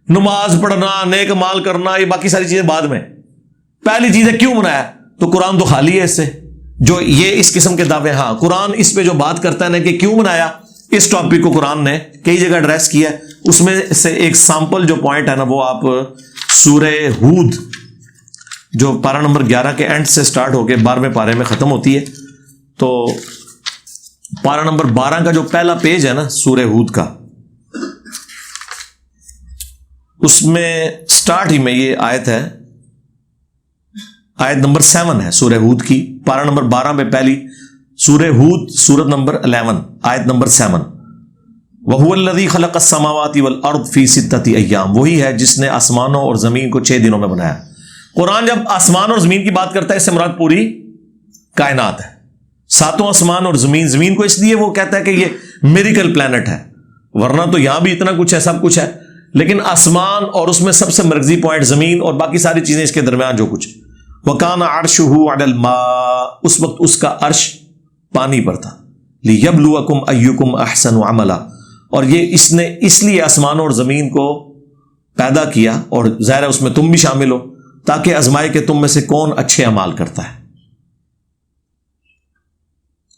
نماز پڑھنا, نیک مال کرنا, یہ باقی ساری چیزیں بعد میں. پہلی چیز ہے کیوں بنایا, تو قرآن تو خالی ہے اس سے. جو یہ اس قسم کے دعوے, ہاں قرآن اس پہ جو بات کرتا ہے نا کہ کیوں بنایا, اس ٹاپک کو قرآن نے کئی جگہ ایڈریس کیا ہے. اس میں سے ایک سیمپل جو پوائنٹ ہے نا وہ آپ سورہ ہود جو پارہ نمبر 11 کے اینڈ سے سٹارٹ ہو کے 12ویں پارے میں ختم ہوتی ہے, تو پارہ نمبر 12 کا جو پہلا پیج ہے نا سورہ ہود کا, اس میں سٹارٹ ہی میں یہ آیت ہے, آیت نمبر 7 ہے سورہ ہود کی, پارہ نمبر 12 میں پہلی سورہ ہود سورت نمبر 11 آیت نمبر 7. وَهُوَ الَّذِي خَلَقَ السَّمَاوَاتِ وَالْأَرْضَ فِي سِتَّةِ أَيَّامٍ, وہی ہے جس نے آسمانوں اور زمین کو 6 دنوں میں بنایا. قرآن جب آسمان اور زمین کی بات کرتا ہے اس سے مراد پوری کائنات ہے. 7 آسمان اور زمین کو اس لیے وہ کہتا ہے کہ یہ میریکل پلانٹ ہے, ورنہ تو یہاں بھی اتنا کچھ ہے, سب کچھ ہے, لیکن آسمان اور اس میں سب سے مرکزی پوائنٹ زمین اور باقی ساری چیزیں اس کے درمیان جو کچھ. وَكَانَ عَرْشُهُ عَلَى الْمَاءِ, اس وقت اس کا عرش پانی پر تھا. لِيَبْلُوَكُمْ أَيُّكُمْ أَحْسَنُ عَمَلًا, اور یہ اس نے اس لیے آسمان اور زمین کو پیدا کیا, اور ظاہر ہے اس میں تم بھی شامل ہو, تاکہ آزمائے کہ تم میں سے کون اچھے اعمال کرتا ہے.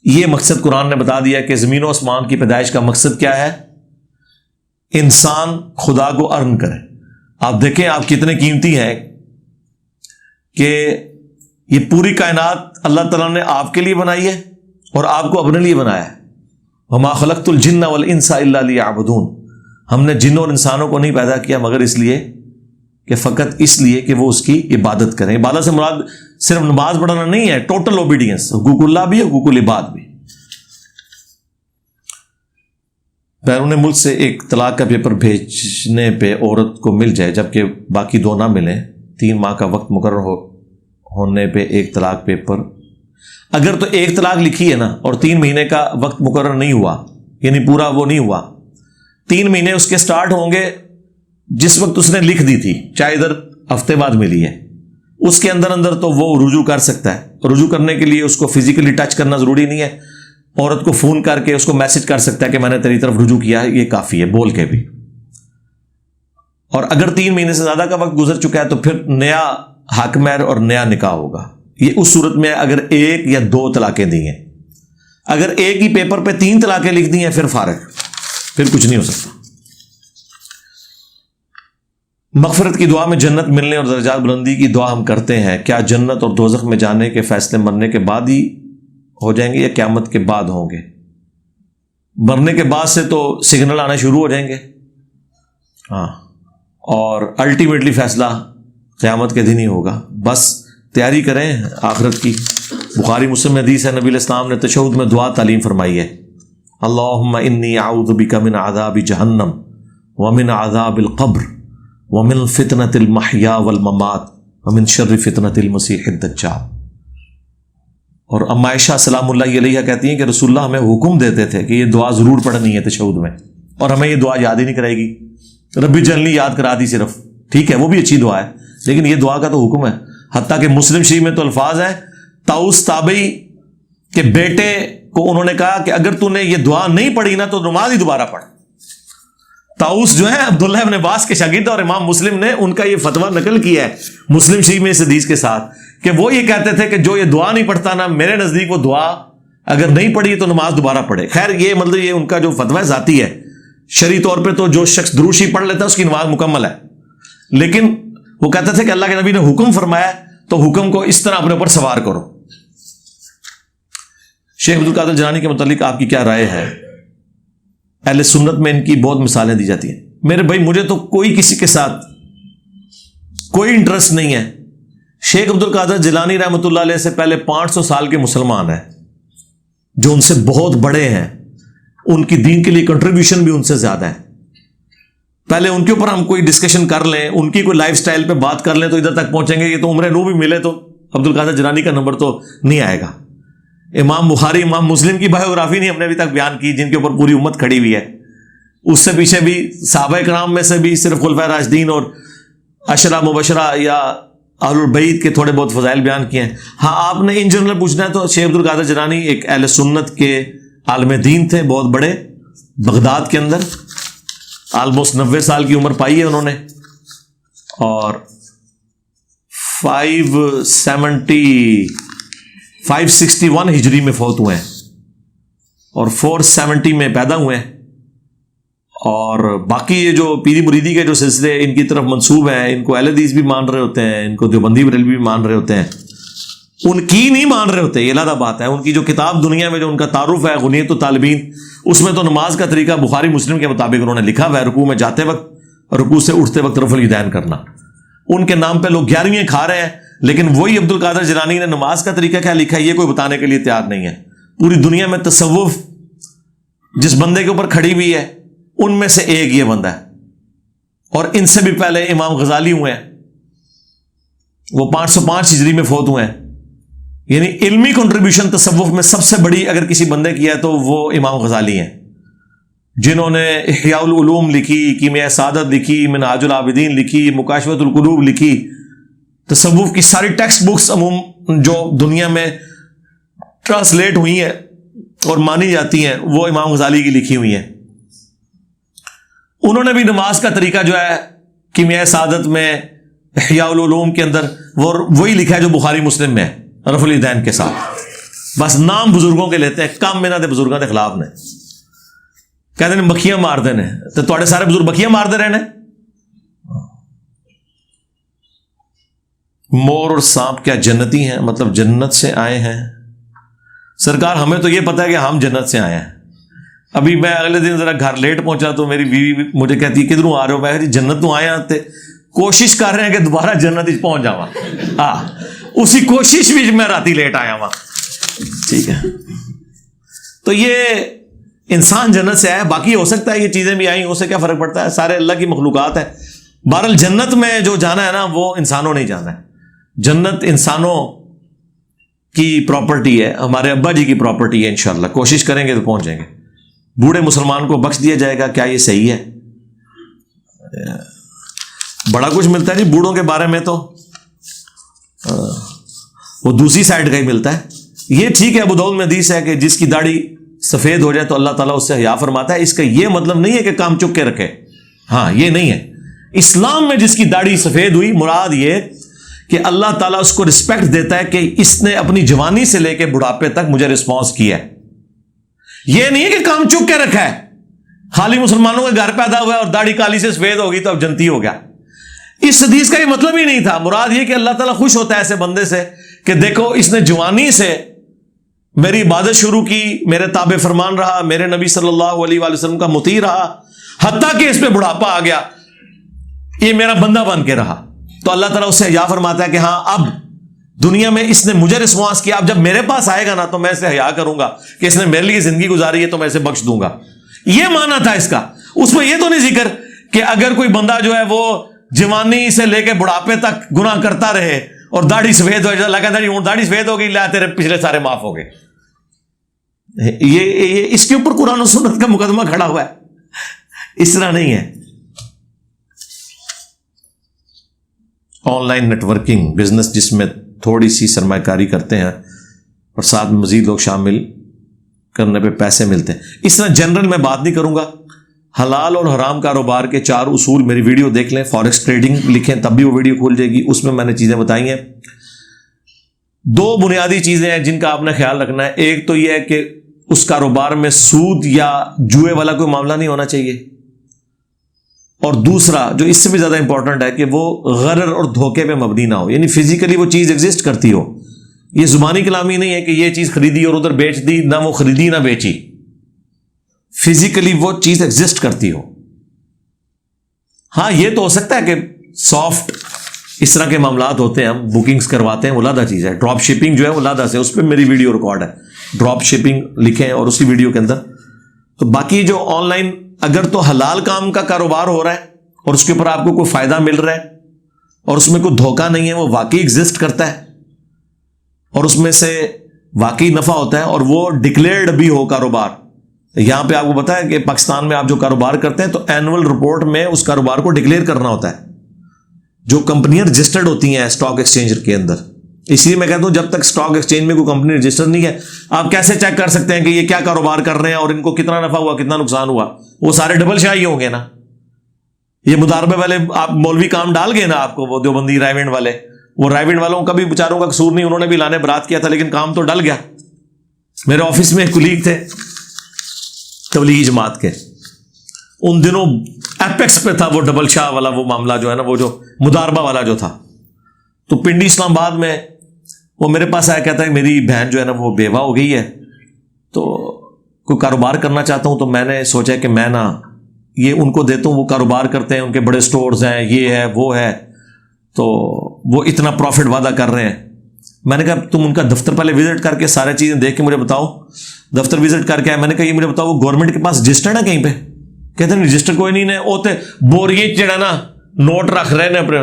یہ مقصد قرآن نے بتا دیا کہ زمین و آسمان کی پیدائش کا مقصد کیا ہے, انسان خدا کو ارن کرے. آپ دیکھیں آپ کتنے قیمتی ہیں کہ یہ پوری کائنات اللہ تعالیٰ نے آپ کے لیے بنائی ہے اور آپ کو اپنے لیے بنایا ہے. وَمَا خَلَقْتُ الْجِنَّ وَالْإِنسَ إِلَّا لِيَعْبُدُونَ, ہم نے جنوں اور انسانوں کو نہیں پیدا کیا مگر اس لیے کہ فقط اس لیے کہ وہ اس کی عبادت کریں. عبادت سے مراد صرف نماز پڑھنا نہیں ہے, ٹوٹل اوبیڈینس, حقوق اللہ بھی, حقوق العباد بھی. بیرون ملک سے ایک طلاق کا پیپر بھیجنے پہ عورت کو مل جائے جبکہ باقی 2 نہ ملیں, 3 ماہ کا وقت مقرر ہونے پہ ایک طلاق پیپر, اگر تو ایک طلاق لکھی ہے نا اور 3 مہینے کا وقت مقرر نہیں ہوا, یعنی پورا وہ نہیں ہوا, 3 مہینے اس کے سٹارٹ ہوں گے جس وقت اس نے لکھ دی تھی, چاہے ادھر ہفتے بعد ملی ہے, اس کے اندر تو وہ رجوع کر سکتا ہے. رجوع کرنے کے لیے اس کو فزیکلی ٹچ کرنا ضروری نہیں ہے, عورت کو فون کر کے اس کو میسج کر سکتا ہے کہ میں نے تیری طرف رجوع کیا ہے, یہ کافی ہے بول کے بھی. اور اگر 3 مہینے سے زیادہ کا وقت گزر چکا ہے تو پھر نیا حق مہر اور نیا نکاح ہوگا. یہ اس صورت میں اگر 1 یا 2 طلاقیں دی ہیں. اگر ایک ہی پیپر پہ 3 طلاقیں لکھ دی ہیں پھر فارغ, پھر کچھ نہیں ہو سکتا. مغفرت کی دعا میں جنت ملنے اور درجات بلندی کی دعا ہم کرتے ہیں, کیا جنت اور دوزخ میں جانے کے فیصلے مرنے کے بعد ہی ہو جائیں گے یا قیامت کے بعد ہوں گے؟ مرنے کے بعد سے تو سگنل آنا شروع ہو جائیں گے, ہاں, اور الٹیمیٹلی فیصلہ قیامت کے دن ہی ہوگا. بس تیاری کریں آخرت کی. بخاری مسلم حدیث ہے, نبی علیہ السلام نے تشہد میں دعا تعلیم فرمائی ہے, اللہم انی اعوذ بک من عذاب جہنم ومن عذاب القبر ومن فتنة المحیا والممات ومن شر فتنة المسیح الدجال. اور ام عائشہ سلام اللہ علیہ کہتی ہیں کہ رسول اللہ ہمیں حکم دیتے تھے کہ یہ دعا ضرور پڑھنی ہے تشہد میں, اور ہمیں یہ دعا یاد ہی نہیں کرائے گی. ربی جلنی یاد کرا دی صرف, ٹھیک ہے وہ بھی اچھی دعا ہے, لیکن یہ دعا کا تو حکم ہے. حتیٰ کہ مسلم شریف میں تو الفاظ ہیں, طاؤس تابعی کے بیٹے کو انہوں نے کہا کہ اگر تو نے یہ دعا نہیں پڑھی نا تو نماز ہی دوبارہ پڑھ. طاؤس جو ہے عبداللہ ابن عباس کے شاگرد, اور امام مسلم نے ان کا یہ فتویٰ نقل کیا ہے مسلم شریف میں اس حدیث کے ساتھ کہ وہ یہ کہتے تھے کہ جو یہ دعا نہیں پڑھتا نا، میرے نزدیک وہ دعا اگر نہیں پڑھی تو نماز دوبارہ پڑھے. خیر یہ مطلب یہ ان کا جو فتویٰ ذاتی ہے، شرعی طور پہ تو جو شخص دروشی پڑھ لیتا ہے اس کی نماز مکمل ہے، لیکن وہ کہتے تھے کہ اللہ کے نبی نے حکم فرمایا تو حکم کو اس طرح اپنے اوپر سوار کرو. شیخ عبد القادر جیلانی کے متعلق آپ کی کیا رائے ہے؟ اہل سنت میں ان کی بہت مثالیں دی جاتی ہیں. میرے بھائی مجھے تو کوئی کسی کے ساتھ کوئی انٹرسٹ نہیں ہے. شیخ عبد القادر جیلانی رحمۃ اللہ علیہ سے پہلے 500 سال کے مسلمان ہیں جو ان سے بہت بڑے ہیں، ان کی دین کے لیے کنٹریبیوشن بھی ان سے زیادہ ہے. پہلے ان کے اوپر ہم کوئی ڈسکشن کر لیں، ان کی کوئی لائف سٹائل پہ بات کر لیں تو ادھر تک پہنچیں گے. یہ تو عمر نو بھی ملے تو عبد القادر جیلانی کا نمبر تو نہیں آئے گا. امام بخاری، امام مسلم کی بایوگرافی نہیں ہم نے ابھی تک بیان کی جن کے اوپر پوری امت کھڑی ہوئی ہے. اس سے پیچھے بھی صحابہ کرام میں سے بھی صرف خلفائے راشدین اور عشرہ مبشرہ یا اہل البیت کے تھوڑے بہت فضائل بیان کیے ہیں. ہاں آپ نے ان جنرل پوچھنا ہے تو شیخ عبد القادر جیلانی ایک اہل سنت کے عالم دین تھے، بہت بڑے، بغداد کے اندر آلموسٹ 90 سال کی عمر پائی ہے انہوں نے، اور 561 ہجری میں فوت ہوئے ہیں اور 470 میں پیدا ہوئے ہیں. اور باقی یہ جو پیری مریدی کے جو سلسلے ان کی طرف منسوب ہیں، ان کو اہل حدیث بھی مان رہے ہوتے ہیں، ان کو دیوبندی بریلوی بھی مان رہے ہوتے ہیں، ان کی نہیں مان رہے ہوتے، یہ علیحدہ بات ہے. ان کی جو کتاب دنیا میں جو ان کا تعارف ہے غنیت الطالبین، اس میں تو نماز کا طریقہ بخاری مسلم کے مطابق انہوں نے لکھا ہوا ہے، رکوع میں جاتے وقت، رکوع سے اٹھتے وقت رفع الیدین کرنا. ان کے نام پہ لوگ 11ویں کھا رہے ہیں، لیکن وہی عبد القادر جیلانی نے نماز کا طریقہ کیا لکھا ہے یہ کوئی بتانے کے لیے تیار نہیں ہے. پوری دنیا میں تصوف جس بندے کے اوپر کھڑی ہوئی ہے ان میں سے ایک یہ بندہ ہے، اور ان سے بھی پہلے امام غزالی ہوئے ہیں، وہ 505 ہجری میں فوت ہوئے ہیں. یعنی علمی کنٹریبیوشن تصوف میں سب سے بڑی اگر کسی بندے کی ہے تو وہ امام غزالی ہیں، جنہوں نے احیاء العلوم لکھی، کیمیاء سعادت لکھی، منہاج العابدین لکھی، مکاشفۃ القلوب لکھی. تصوف کی ساری ٹیکسٹ بکس عموم جو دنیا میں ٹرانسلیٹ ہوئی ہیں اور مانی جاتی ہیں وہ امام غزالی کی لکھی ہوئی ہیں. انہوں نے بھی نماز کا طریقہ جو ہے کیمیاء سعادت میں، احیاء العلوم کے اندر وہی لکھا ہے جو بخاری مسلم میں ہے، رفع الیدین کے ساتھ. بس نام بزرگوں کے لیتے ہیں، کام میں نہ دے بزرگوں کے خلاف نے کہتے ہیں مکھیاں مار دینے تو تھوڑے سارے بزرگ مکھیاں مار دے رہے ہیں. مور اور سانپ کیا جنتی ہیں؟ مطلب جنت سے آئے ہیں؟ سرکار ہمیں تو یہ پتا ہے کہ ہم جنت سے آئے ہیں. ابھی میں اگلے دن ذرا گھر لیٹ پہنچا تو میری بیوی مجھے کہتی ہے کدھروں آ رہے ہو؟ میں کہتی جنت تو آئے آتے، کوشش کر رہے ہیں کہ دوبارہ جنت پہنچ جاواں. ہاں اسی کوشش بھی میں راتی لیٹ آیا ہوا. ٹھیک ہے، تو یہ انسان جنت سے آیا. باقی ہو سکتا ہے یہ چیزیں بھی آئیں، اس سے کیا فرق پڑتا ہے؟ سارے اللہ کی مخلوقات ہیں. بہرحال جنت میں جو جانا ہے نا وہ انسانوں نہیں جانا ہے. جنت انسانوں کی پراپرٹی ہے، ہمارے ابا جی کی پراپرٹی ہے. انشاءاللہ کوشش کریں گے تو پہنچ جائیں گے. بوڑھے مسلمان کو بخش دیا جائے گا، کیا یہ صحیح ہے؟ بڑا کچھ ملتا ہے جی بوڑھوں کے بارے میں، تو وہ دوسری سائڈ کا ہی ملتا ہے. یہ ٹھیک ہے، ابو داؤد میں حدیث ہے کہ جس کی داڑھی سفید ہو جائے تو اللہ تعالیٰ اس سے حیا فرماتا ہے. اس کا یہ مطلب نہیں ہے کہ کام چک کے رکھے، ہاں یہ نہیں ہے. اسلام میں جس کی داڑھی سفید ہوئی مراد یہ کہ اللہ تعالیٰ اس کو رسپیکٹ دیتا ہے کہ اس نے اپنی جوانی سے لے کے بڑھاپے تک مجھے رسپانس کیا ہے. یہ نہیں ہے کہ کام چک کے رکھا ہے. خالی مسلمانوں کے گھر پیدا ہوا ہے اور داڑھی کالی سے سفید ہوگی تو اب جنتی ہو گیا. اس حدیث کا یہ مطلب ہی نہیں تھا. مراد یہ کہ اللہ تعالیٰ خوش ہوتا ہے ایسے بندے سے کہ دیکھو اس نے جوانی سے میری عبادت شروع کی، میرے تابع فرمان رہا، میرے نبی صلی اللہ علیہ وآلہ وسلم کا مطیع رہا، حتیٰ کہ اس پہ بڑھاپا آ گیا، یہ میرا بندہ بن کے رہا. تو اللہ تعالیٰ اس سے حیا فرماتا ہے کہ ہاں اب دنیا میں اس نے مجھے رسپانس کیا، اب جب میرے پاس آئے گا نا تو میں اسے حیا کروں گا کہ اس نے میرے لیے زندگی گزاری ہے تو میں اسے بخش دوں گا. یہ معنی تھا اس کا. اس میں یہ تو نہیں ذکر کہ اگر کوئی بندہ جو ہے وہ جوانی سے لے کے بڑھاپے تک گناہ کرتا رہے اور داڑھی سفید ہو جائے، لگا داڑھی داڑھی سفید ہو گئی، لا تیرے پچھلے سارے معاف ہو گئے. یہ اس کے اوپر قرآن و سنت کا مقدمہ کھڑا ہوا ہے. اس طرح نہیں ہے. Online networking business جس میں تھوڑی سی سرمایہ کاری کرتے ہیں اور ساتھ میں مزید لوگ شامل کرنے پہ پیسے ملتے ہیں. اس طرح جنرل میں بات نہیں کروں گا. حلال اور حرام کاروبار کے 4 اصول میری ویڈیو دیکھ لیں، فارکس ٹریڈنگ لکھیں تب بھی وہ ویڈیو کھول جائے گی. اس میں نے چیزیں بتائی ہیں. دو بنیادی چیزیں ہیں جن کا آپ نے خیال رکھنا ہے. ایک تو یہ ہے کہ اس کاروبار میں سود یا جوئے والا کوئی معاملہ نہیں ہونا چاہیے, اور دوسرا جو اس سے بھی زیادہ امپورٹنٹ ہے کہ وہ غرر اور دھوکے پہ مبنی نہ ہو, یعنی فزیکلی وہ چیز ایگزسٹ کرتی ہو. یہ زبانی کلامی نہیں ہے کہ یہ چیز خریدی اور ادھر بیچ دی, نہ وہ خریدی نہ بیچی, فزیکلی وہ چیز ایگزسٹ کرتی ہو. ہاں یہ تو ہو سکتا ہے کہ سافٹ اس طرح کے معاملات ہوتے ہیں, ہم بکنگز کرواتے ہیں, وہ علیحدہ چیز ہے. ڈراپ شپنگ جو ہے وہ علیحدہ سے, اس پہ میری ویڈیو ریکارڈ ہے, ڈراپ شپنگ لکھیں اور اسی ویڈیو کے اندر. تو باقی جو آن لائن اگر تو حلال کام کا کاروبار ہو رہا ہے اور اس کے اوپر آپ کو کوئی فائدہ مل رہا ہے اور اس میں کوئی دھوکہ نہیں ہے, وہ واقعی ایگزسٹ کرتا ہے اور اس میں سے واقعی نفع ہوتا ہے اور وہ ڈکلیئرڈ بھی ہو کاروبار. یہاں پہ آپ کو پتا ہے کہ پاکستان میں آپ جو کاروبار کرتے ہیں تو اینول رپورٹ میں اس کاروبار کو ڈکلیئر کرنا ہوتا ہے, جو کمپنیاں رجسٹرڈ ہوتی ہیں اسٹاک ایکسچینج کے اندر. اس لیے میں کہتا ہوں جب تک اسٹاک ایکسچینج میں کوئی کمپنی رجسٹر نہیں ہے, آپ کیسے چیک کر سکتے ہیں کہ یہ کیا کاروبار کر رہے ہیں اور ان کو کتنا نفع ہوا کتنا نقصان ہوا؟ وہ سارے ڈبل شاہی ہوں گے نا. یہ مداربے والے آپ مولوی کام ڈال گئے نا آپ کو, وہ دیوبندی رائے ونڈ والے, وہ رائے ونڈ والوں کا بھی بیچاروں کا قصور نہیں, انہوں نے بھی لانے برات کیا تھا لیکن کام تو ڈل گیا. میرے آفس میں ایک کلیگ تھے تبلیغی جماعت کے, ان دنوں ایپیکس پہ تھا وہ ڈبل شاہ والا وہ معاملہ جو ہے نا, وہ جو مداربہ والا جو تھا. تو پنڈی اسلام آباد میں وہ میرے پاس آیا, کہتا ہے میری بہن جو ہے نا وہ بیوہ ہو گئی ہے, تو کوئی کاروبار کرنا چاہتا ہوں. تو میں نے سوچا کہ میں نا یہ ان کو دیتا ہوں, وہ کاروبار کرتے ہیں, ان کے بڑے سٹورز ہیں, یہ ہے وہ ہے, تو وہ اتنا پروفٹ وعدہ کر رہے ہیں. میں نے کہا تم ان کا دفتر پہلے وزٹ کر کے سارے چیزیں دیکھ کے مجھے بتاؤ. دفتر وزٹ کر کے آئے, میں نے کہا یہ مجھے بتاؤ وہ گورنمنٹ کے پاس رجسٹرڈ ہے کہیں پہ؟ کہتے ہیں رجسٹر کوئی نہیں ہے, وہ بوریے جڑا نا نوٹ رکھ رہے ہیں اپنے,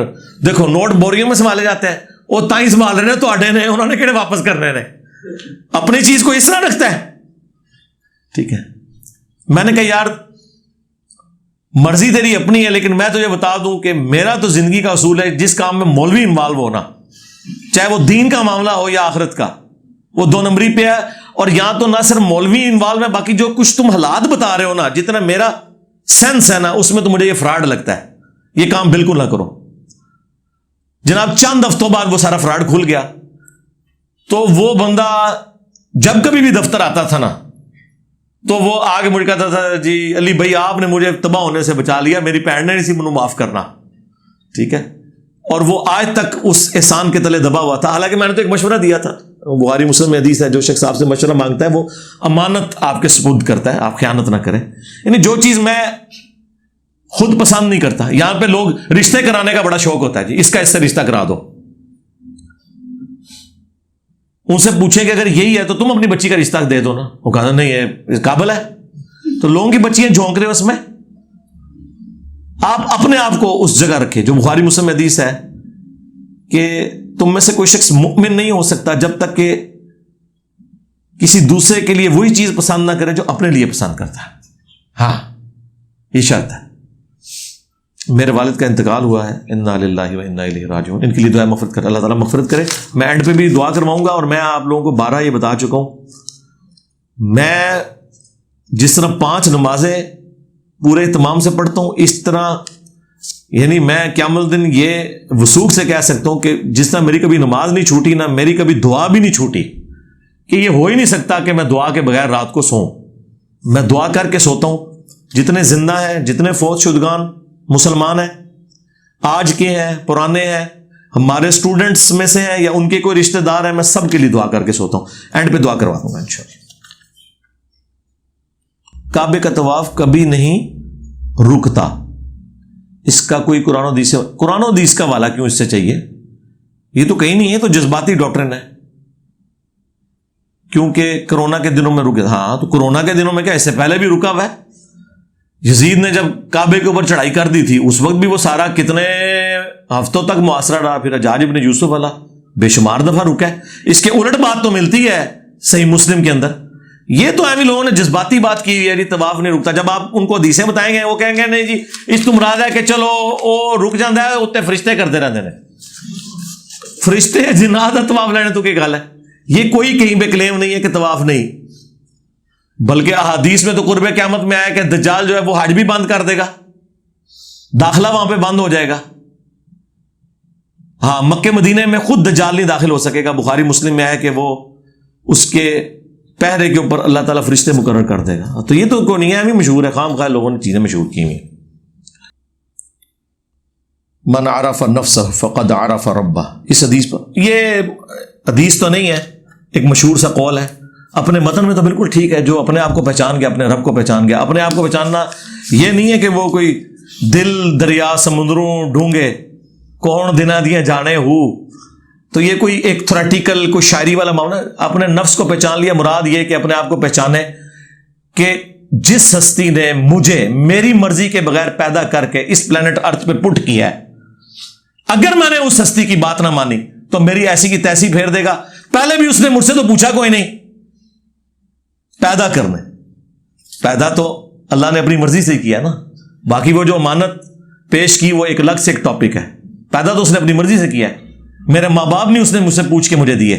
دیکھو نوٹ بوریوں میں سنبھالے جاتے ہیں, وہ تائیں سنبھال رہے ہیں تو آڈے نے, انہوں نے کہڑے واپس کرنے نے, اپنی چیز کو اس طرح رکھتا ہے. ٹھیک ہے, میں نے کہا یار مرضی تیری اپنی ہے, لیکن میں تجھے بتا دوں کہ میرا تو زندگی کا اصول ہے جس کام میں مولوی انوالو ہونا, چاہے وہ دین کا معاملہ ہو یا آخرت کا, وہ دو نمبری پہ ہے. اور یہاں تو نہ صرف مولوی انوالو ہے, باقی جو کچھ تم حالات بتا رہے ہو نا, جتنا میرا سینس ہے نا اس میں تو مجھے یہ فراڈ لگتا ہے. یہ کام بالکل نہ کرو جناب. چند ہفتوں بعد وہ سارا فراڈ کھل گیا. تو وہ بندہ جب کبھی بھی دفتر آتا تھا نا تو وہ آگے مجھے کہتا تھا جی علی بھائی آپ نے مجھے تباہ ہونے سے بچا لیا, میری بہن نے نہیں سی منو معاف کرنا. ٹھیک ہے, اور وہ آج تک اس احسان کے تلے دبا ہوا تھا. حالانکہ میں نے تو ایک مشورہ دیا تھا, بخاری مسلم میں حدیث ہے جو شخص آپ سے مشورہ مانگتا ہے وہ امانت آپ کے سپرد کرتا ہے, آپ خیانت نہ کریں. یعنی جو چیز میں خود پسند نہیں کرتا, یہاں پہ لوگ رشتے کرانے کا بڑا شوق ہوتا ہے, جی اس کا اس سے رشتہ کرا دو. ان سے پوچھیں کہ اگر یہی ہے تو تم اپنی بچی کا رشتہ دے دو نا. وہ کہا نہیں ہے قابل ہے, تو لوگوں کی بچیاں جھونک رہے اس میں. آپ اپنے آپ کو اس جگہ رکھیں جو بخاری مسلم میں حدیث ہے کہ تم میں سے کوئی شخص مؤمن نہیں ہو سکتا جب تک کہ کسی دوسرے کے لیے وہی چیز پسند نہ کرے جو اپنے لیے پسند کرتا ہے. ہاں یہ شرط ہے. میرے والد کا انتقال ہوا ہے, انا للہ و انا الیہ راجعون, ان کے لیے دعا مغفرت کرے, اللہ تعالیٰ مغفرت کرے. میں اینڈ پہ بھی دعا کرواؤں گا, اور میں آپ لوگوں کو 12 یہ بتا چکا ہوں, میں جس طرح 5 نمازیں پورے اہتمام سے پڑھتا ہوں اس طرح, یعنی میں قیامت الدین یہ وثوق سے کہہ سکتا ہوں کہ جس طرح میری کبھی نماز نہیں چھوٹی نہ میری کبھی دعا بھی نہیں چھوٹی, کہ یہ ہو ہی نہیں سکتا کہ میں دعا کے بغیر رات کو سوؤں. میں دعا کر کے سوتا ہوں. جتنے زندہ ہیں, جتنے فوت شدگان مسلمان ہیں, آج کے ہیں, پرانے ہیں, ہمارے اسٹوڈنٹس میں سے ہیں یا ان کے کوئی رشتہ دار ہیں, میں سب کے لیے دعا کر کے سوتا ہوں. اینڈ پہ دعا کروا دوں گا انشاءاللہ. کعبے کا طواف کبھی نہیں رکتا, اس کا کوئی قرآن و حدیث کا والا کیوں اس سے چاہیے؟ یہ تو کہیں نہیں ہے, تو جذباتی ڈاکٹرن ہے. کیونکہ کرونا کے دنوں میں رکے, ہاں تو کرونا کے دنوں میں کیا, اس سے پہلے بھی رکا ہوا ہے. یزید نے جب کعبے کے اوپر چڑھائی کر دی تھی اس وقت بھی وہ سارا کتنے ہفتوں تک محاصرہ رہا. پھر حجاج ابن یوسف والا بے شمار دفعہ رکا ہے. اس کے الٹ بات تو ملتی ہے صحیح مسلم کے اندر. یہ تو ایویں لوگوں نے جذباتی بات کی ہے, طواف نہیں رکتا. جب آپ ان کو حدیثیں بتائیں گے وہ کہیں گے نہیں جی اس تو مراد ہے کہ چلو وہ رک جاتا ہے, اتنے فرشتے کرتے رہتے ہیں. فرشتے جنات طواف لینے تو کی گل ہے. یہ کوئی کہیں پہ کلیم نہیں ہے کہ طواف نہیں, بلکہ احادیث میں تو قرب قیامت میں آیا کہ دجال جو ہے وہ حج بھی بند کر دے گا, داخلہ وہاں پہ بند ہو جائے گا. ہاں مکے مدینے میں خود دجال نہیں داخل ہو سکے گا. بخاری مسلم میں ہے کہ وہ اس کے پہرے کے اوپر اللہ تعالیٰ فرشتے مقرر کر دے گا. تو یہ تو کوئی نہیں ہے, بھی مشہور ہے, خام خواہ لوگوں نے چیزیں مشہور کی ہوئی. من عرف نفسہ فقد عرف ربہ, اس حدیث پر, یہ حدیث تو نہیں ہے, ایک مشہور سا قول ہے. اپنے متن میں تو بالکل ٹھیک ہے, جو اپنے آپ کو پہچان گیا اپنے رب کو پہچان گیا. اپنے آپ کو پہچاننا یہ نہیں ہے کہ وہ کوئی دل دریا سمندروں ڈھونگے کون دنا دیا جانے ہو, تو یہ کوئی ایک تھریٹیکل کوئی شاعری والا معاملہ. اپنے نفس کو پہچان لیا, مراد یہ کہ اپنے آپ کو پہچانے کہ جس ہستی نے مجھے میری مرضی کے بغیر پیدا کر کے اس پلانٹ ارتھ پہ پٹ کیا ہے, اگر میں نے اس ہستی کی بات نہ مانی تو میری ایسی کی تیسی پھیر دے گا. پہلے بھی اس نے مجھ سے تو پوچھا کوئی نہیں, پیدا کرنے, پیدا تو اللہ نے اپنی مرضی سے کیا نا. باقی وہ جو امانت پیش کی وہ ایک الگ سے ایک ٹاپک ہے. پیدا تو اس نے اپنی مرضی سے کیا ہے. میرے ماں باپ نہیں اس نے مجھ سے پوچھ کے مجھے دیے,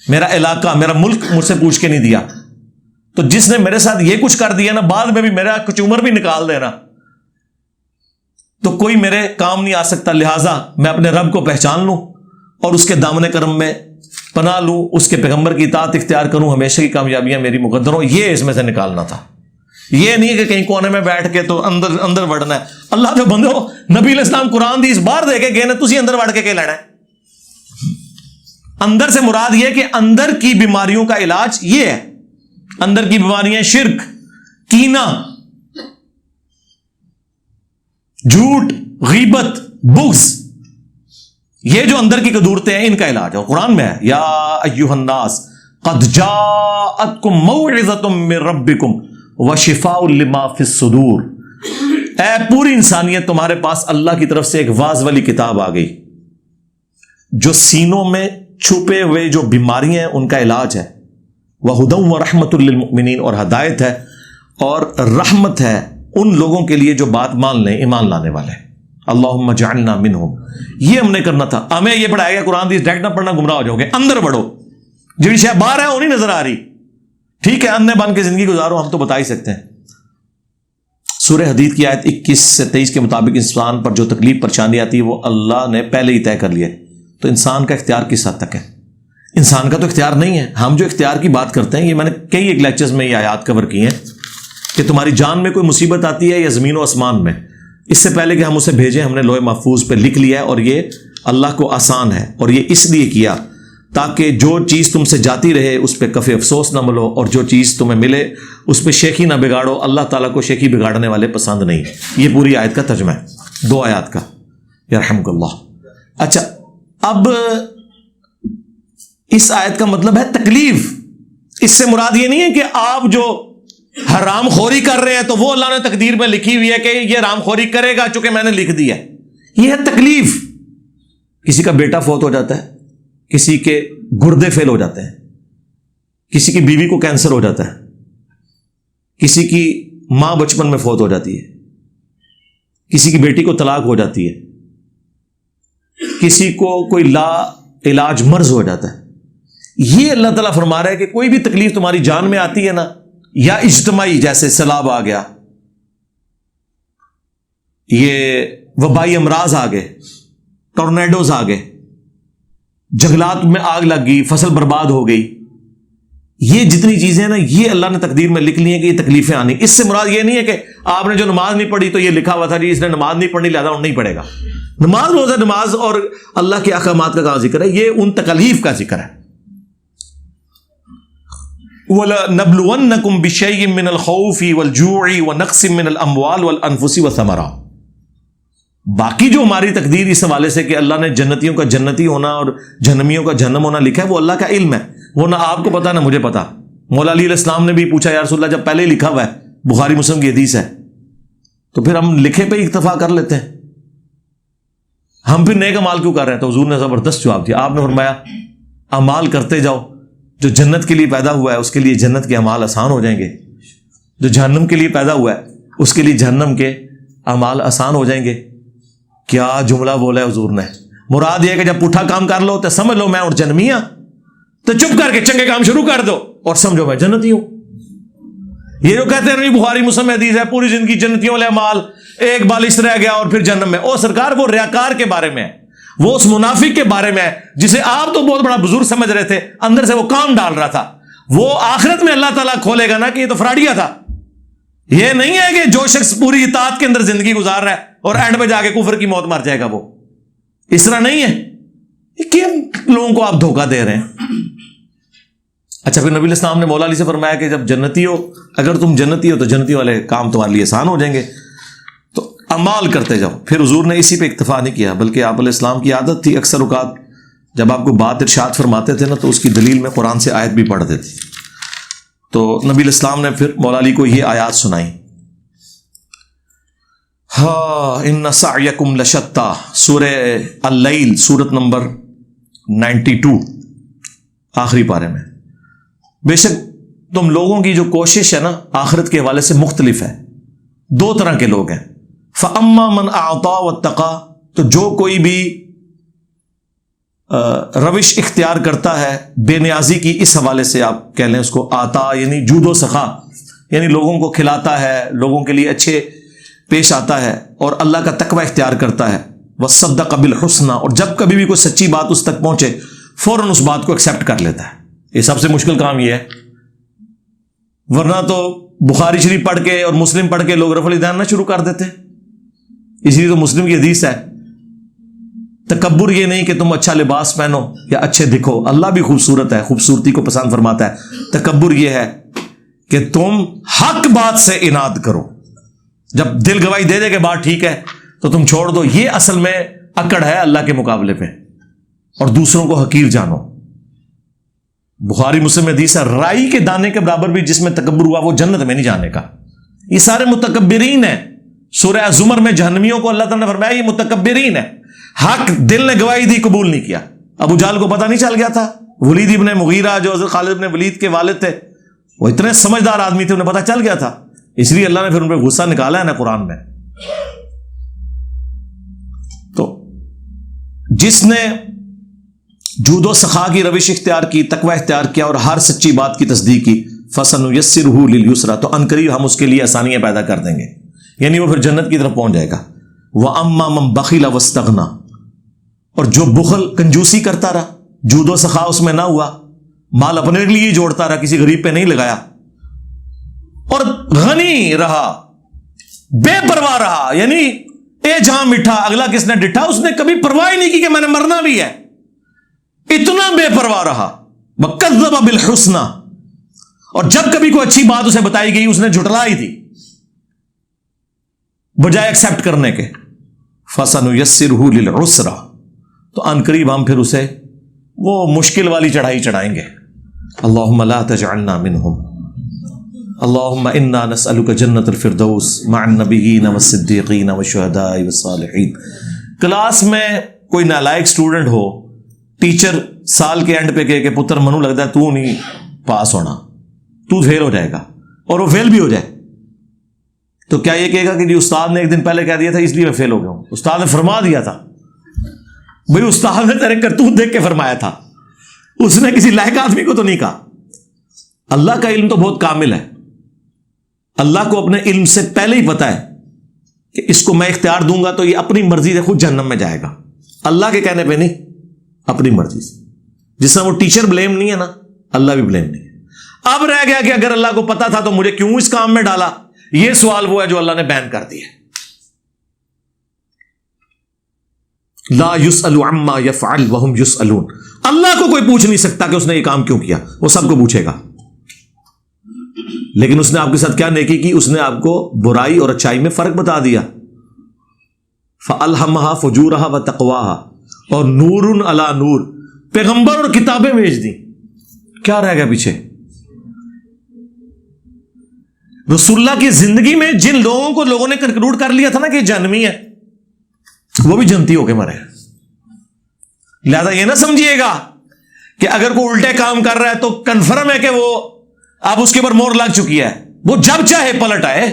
میرا علاقہ میرا ملک مجھ سے پوچھ کے نہیں دیا. تو جس نے میرے ساتھ یہ کچھ کر دیا نا, بعد میں بھی میرا کچومر بھی نکال دینا, تو کوئی میرے کام نہیں آ سکتا. لہٰذا میں اپنے رب کو پہچان لوں اور اس کے دامن کرم میں پناہ لوں, اس کے پیغمبر کی اطاعت اختیار کروں, ہمیشہ کی کامیابیاں میری مقدر ہوں. یہ اس میں سے نکالنا تھا. یہ نہیں کہ کہیں کونے میں بیٹھ کے تو اندر وڑنا ہے. اللہ جو بندو, نبی علیہ السلام قرآن دی اس بار دے کے گئے نا, تسی اندر وڑ کے لینا ہے. اندر سے مراد یہ کہ اندر کی بیماریوں کا علاج یہ ہے. اندر کی بیماریاں شرک, کینہ, جھوٹ, غیبت, بغض, یہ جو اندر کی قدورتیں ہیں ان کا علاج ہے. قرآن میں ہے یا ایھا الناس قد جاءتکم موعظۃ من ربکم وشفاء لما فی الصدور. اے پوری انسانیت, تمہارے پاس اللہ کی طرف سے ایک واضح والی کتاب آ گئی جو سینوں میں چھپے ہوئے جو بیماریاں ہیں ان کا علاج ہے. وہدی ورحمۃ للمؤمنین, اور ہدایت ہے اور رحمت ہے ان لوگوں کے لیے جو بات مان لیں, ایمان لانے والے. اللہم اجعلنا منہم. یہ ہم نے کرنا تھا. ہمیں یہ پڑھایا گیا قرآن دی ڈائریکٹ نہ پڑھنا, گمراہ ہو جاؤ گے. اندر بڑھو, جڑی شے باہر ہے وہ نہیں نظر آ رہی. ٹھیک ہے اندھے بن کے زندگی گزارو, ہم تو بتا ہی سکتے ہیں. سورہ حدید کی آیت 21 سے 23 کے مطابق انسان پر جو تکلیف پریشانی آتی ہے وہ اللہ نے پہلے ہی طے کر لیا. تو انسان کا اختیار کس حد تک ہے؟ انسان کا تو اختیار نہیں ہے. ہم جو اختیار کی بات کرتے ہیں, یہ میں نے کئی ایک لیکچرز میں یہ آیات کور کی ہیں کہ تمہاری جان میں کوئی مصیبت آتی ہے یا زمین و آسمان میں, اس سے پہلے کہ ہم اسے بھیجیں ہم نے لوح محفوظ پہ لکھ لیا ہے. اور یہ اللہ کو آسان ہے, اور یہ اس لیے کیا تاکہ جو چیز تم سے جاتی رہے اس پہ کفِ افسوس نہ ملو, اور جو چیز تمہیں ملے اس پہ شیخی نہ بگاڑو. اللہ تعالیٰ کو شیخی بگاڑنے والے پسند نہیں. یہ پوری آیت کا ترجمہ ہے, 2 آیات کا, یرحمک اللہ. اچھا, اب اس آیت کا مطلب ہے تکلیف. اس سے مراد یہ نہیں ہے کہ آپ جو حرام خوری کر رہے ہیں تو وہ اللہ نے تقدیر میں لکھی ہوئی ہے کہ یہ حرام خوری کرے گا چونکہ میں نے لکھ دیا. یہ ہے تکلیف. کسی کا بیٹا فوت ہو جاتا ہے, کسی کے گردے فیل ہو جاتے ہیں, کسی کی بیوی کو کینسر ہو جاتا ہے, کسی کی ماں بچپن میں فوت ہو جاتی ہے, کسی کی بیٹی کو طلاق ہو جاتی ہے, کسی کو کوئی لا علاج مرض ہو جاتا ہے. یہ اللہ تعالیٰ فرما رہا ہے کہ کوئی بھی تکلیف تمہاری جان میں آتی ہے نا, یا اجتماعی جیسے سیلاب آ گیا, یہ وبائی امراض آ گئے, ٹورنیڈوز آ گئے, جنگلات میں آگ لگ گئی, فصل برباد ہو گئی, یہ جتنی چیزیں ہیں نا یہ اللہ نے تقدیر میں لکھ لی ہیں کہ یہ تکلیفیں آنی. اس سے مراد یہ نہیں ہے کہ آپ نے جو نماز نہیں پڑھی تو یہ لکھا ہوا تھا جی اس نے نماز نہیں پڑھنی لہذا نہیں پڑھے گا. نماز روزہ نماز اور اللہ کے احکامات کا کہاں ذکر ہے, یہ ان تکالیف کا ذکر ہے. وَلَنَبْلُوَنَّكُمْ بِشَيْءٍ مِّنَ الْخَوْفِ وَالْجُوعِ وَنَقْصٍ مِّنَ الْأَمْوَالِ وَالْأَنفُسِ وَالثَّمَرَاتِ. باقی جو ہماری تقدیر اس حوالے سے کہ اللہ نے جنتیوں کا جنتی ہونا اور جہنمیوں کا جہنم ہونا لکھا ہے وہ اللہ کا علم ہے, وہ نہ آپ کو پتا نہ مجھے پتا. مولا علی علیہ السلام نے بھی پوچھا یا رسول اللہ جب پہلے ہی لکھا ہوا ہے, بخاری مسلم کی حدیث ہے, تو پھر ہم لکھے پہ ہی اکتفا کر لیتے ہیں, ہم پھر نیک اعمال کیوں کر رہے ہیں؟ تو حضور نے زبردست جواب دیا. آپ نے فرمایا اعمال کرتے جاؤ, جو جنت کے لیے پیدا ہوا ہے اس کے لیے جنت کے اعمال آسان ہو جائیں گے, جو جہنم کے لیے پیدا ہوا ہے اس کے لیے جہنم کے اعمال آسان ہو جائیں گے. کیا جملہ بولا ہے حضور نے. مراد یہ کہ جب پوٹھا کام کر لو تو سمجھ لو میں اور جنمیاں, تو چپ کر کے چنگے کام شروع کر دو اور سمجھو میں جنتی ہوں. یہ جو کہتے ہیں بخاری مسلم حدیث ہے پوری زندگی جنتیوں والے اعمال, ایک بالش رہ گیا اور پھر جہنم میں. او سرکار وہ ریاکار کے بارے میں ہے, وہ اس منافق کے بارے میں ہے جسے آپ تو بہت بڑا بزرگ سمجھ رہے تھے، اندر سے وہ کام ڈال رہا تھا. وہ آخرت میں اللہ تعالیٰ کھولے گا نا کہ یہ تو فراڈیا تھا. یہ نہیں ہے کہ جو شخص پوری اطاعت کے اندر زندگی گزار رہا ہے اور اینڈ میں جا کے کفر کی موت مر جائے گا، وہ اس طرح نہیں ہے. یہ کن لوگوں کو آپ دھوکہ دے رہے ہیں؟ اچھا، پھر نبی علیہ السلام نے مولا علی سے فرمایا کہ جب جنتی ہو، اگر تم جنتی ہو تو جنتی والے کام تمہارے لیے آسان ہو جائیں گے، تو اعمال کرتے جاؤ. پھر حضور نے اسی پہ اکتفا نہیں کیا، بلکہ آپ علیہ السلام کی عادت تھی اکثر اوقات جب آپ کو بات ارشاد فرماتے تھے نا تو اس کی دلیل میں قرآن سے آیت بھی پڑھ دیتی. تو نبی علیہ السلام نے پھر مولا علی کو یہ آیات سنائی. ہاں ان سعیکم لشتی، سورہ اللیل، سورت نمبر 92 آخری پارے میں. بے شک تم لوگوں کی جو کوشش ہے نا آخرت کے حوالے سے مختلف ہے. دو طرح کے لوگ ہیں. فَأَمَّا مَنْ أَعْطَى وَاتَّقَى، تو جو کوئی بھی روش اختیار کرتا ہے بے نیازی کی، اس حوالے سے آپ کہہ لیں اس کو آتا، یعنی جود و سخا، یعنی لوگوں کو کھلاتا ہے، لوگوں کے لیے اچھے پیش آتا ہے اور اللہ کا تقوی اختیار کرتا ہے. وَصَدَّقَ بِالْحُسْنَى، اور جب کبھی بھی کوئی سچی بات اس تک پہنچے فوراً اس بات کو ایکسیپٹ کر لیتا ہے. یہ سب سے مشکل کام یہ ہے، ورنہ تو بخاری شریف پڑھ کے اور مسلم پڑھ کے لوگ رفع الیدین نہ شروع کر دیتے. اسی لیے تو مسلم کی حدیث ہے، تکبر یہ نہیں کہ تم اچھا لباس پہنو یا اچھے دکھو، اللہ بھی خوبصورت ہے، خوبصورتی کو پسند فرماتا ہے. تکبر یہ ہے کہ تم حق بات سے اناد کرو، جب دل گواہی دے دے کہ بات ٹھیک ہے تو تم چھوڑ دو. یہ اصل میں اکڑ ہے اللہ کے مقابلے پہ، اور دوسروں کو حقیر جانو. بخاری مسلم میں حدیث ہے، رائی کے دانے کے برابر بھی جس میں تکبر ہوا وہ جنت میں نہیں جانے کا. یہ سارے متکبرین ہیں. سورہ زمر میں جہنمیوں کو اللہ تعالیٰ نے فرمایا یہ متکبرین ہے. حق دل نے گواہی دی، قبول نہیں کیا. ابو جہل کو پتہ نہیں چل گیا تھا؟ ولید ابن مغیرہ جو حضرت خالد ابن ولید کے والد تھے، وہ اتنے سمجھدار آدمی تھے، انہیں پتہ چل گیا تھا. اس لیے اللہ نے پھر ان پہ غصہ نکالا ہے نا قرآن میں. تو جس نے جود و سخا کی روش اختیار کی، تقوی اختیار کیا اور ہر سچی بات کی تصدیق کی، فَسَنُيَسِّرُهُ لِلْيُسْرَى، تو عنقریب ہم اس کے لیے آسانیاں پیدا کر دیں گے، یعنی وہ پھر جنت کی طرف پہنچ جائے گا. وَأَمَّا مَن بَخِلَ وَاسْتَغْنَى، اور جو بخل کنجوسی کرتا رہا، جود و سخا اس میں نہ ہوا، مال اپنے لیے ہی جوڑتا رہا، کسی غریب پہ نہیں لگایا، اور غنی رہا، بے پرواہ رہا، یعنی اے جہاں مٹھا اگلا کس نے ڈٹھا، اس نے کبھی پرواہ ہی نہیں کی کہ میں نے مرنا بھی ہے، اتنا بے پرواہ رہا. وَكَذَّبَ بِالْحُسْنَى، اور جب کبھی کوئی اچھی بات اسے بتائی گئی اس نے جھٹلائی تھی بجائے ایکسپٹ کرنے کے. فَسَنُيَسِّرُهُ لِلْعُسْرَى، تو عنقریب ہم پھر اسے وہ مشکل والی چڑھائی چڑھائیں گے. اللہم لا تجعلنا منہم، اللہم انا نسألک جنت الفردوس مع النبیین والصدیقین والشہداء والصالحین. کلاس میں کوئی نالائق سٹوڈنٹ ہو، ٹیچر سال کے اینڈ پہ کہے کہ پتر منو لگتا ہے تو نہیں پاس ہونا، تو فیل ہو جائے گا، اور وہ فیل بھی ہو جائے، تو کیا یہ کہے گا کہ جی استاد نے ایک دن پہلے کہہ دیا تھا اس لیے میں فیل ہو گیا ہوں؟ استاد نے فرما دیا تھا. بھئی استاد نے تیرے کرتوت دیکھ کے فرمایا تھا، اس نے کسی لائق آدمی کو تو نہیں کہا. اللہ کا علم تو بہت کامل ہے. اللہ کو اپنے علم سے پہلے ہی پتا ہے کہ اس کو میں اختیار دوں گا تو یہ اپنی مرضی سے خود جہنم میں جائے گا، اللہ کے کہنے پہ نہیں، اپنی مرضی سے. جس طرح وہ ٹیچر بلیم نہیں ہے نا، اللہ بھی بلیم نہیں ہے. اب رہ گیا کہ اگر اللہ کو پتا تھا تو مجھے کیوں اس کام میں ڈالا، یہ سوال وہ ہے جو اللہ نے بین کر دیا. لا يسأل عما يفعل وهم يسألون، اللہ کو کوئی پوچھ نہیں سکتا کہ اس نے یہ کام کیوں کیا، وہ سب کو پوچھے گا. لیکن اس نے آپ کے ساتھ کیا نیکی کی؟ اس نے آپ کو برائی اور اچھائی میں فرق بتا دیا. فَأَلْهَمَهَا فُجُورَهَا وَتَقْوَاهَا، اور نور علی نور، پیغمبر اور کتابیں بھیج دی. کیا رہ گیا پیچھے؟ رسول اللہ کی زندگی میں جن لوگوں کو لوگوں نے کنکلوڈ کر لیا تھا نا کہ جہنمی ہے، وہ بھی جنتی ہو کے مرے. لہذا یہ نہ سمجھیے گا کہ اگر کوئی الٹے کام کر رہا ہے تو کنفرم ہے کہ وہ اب اس کے اوپر مور لگ چکی ہے، وہ جب چاہے پلٹ آئے.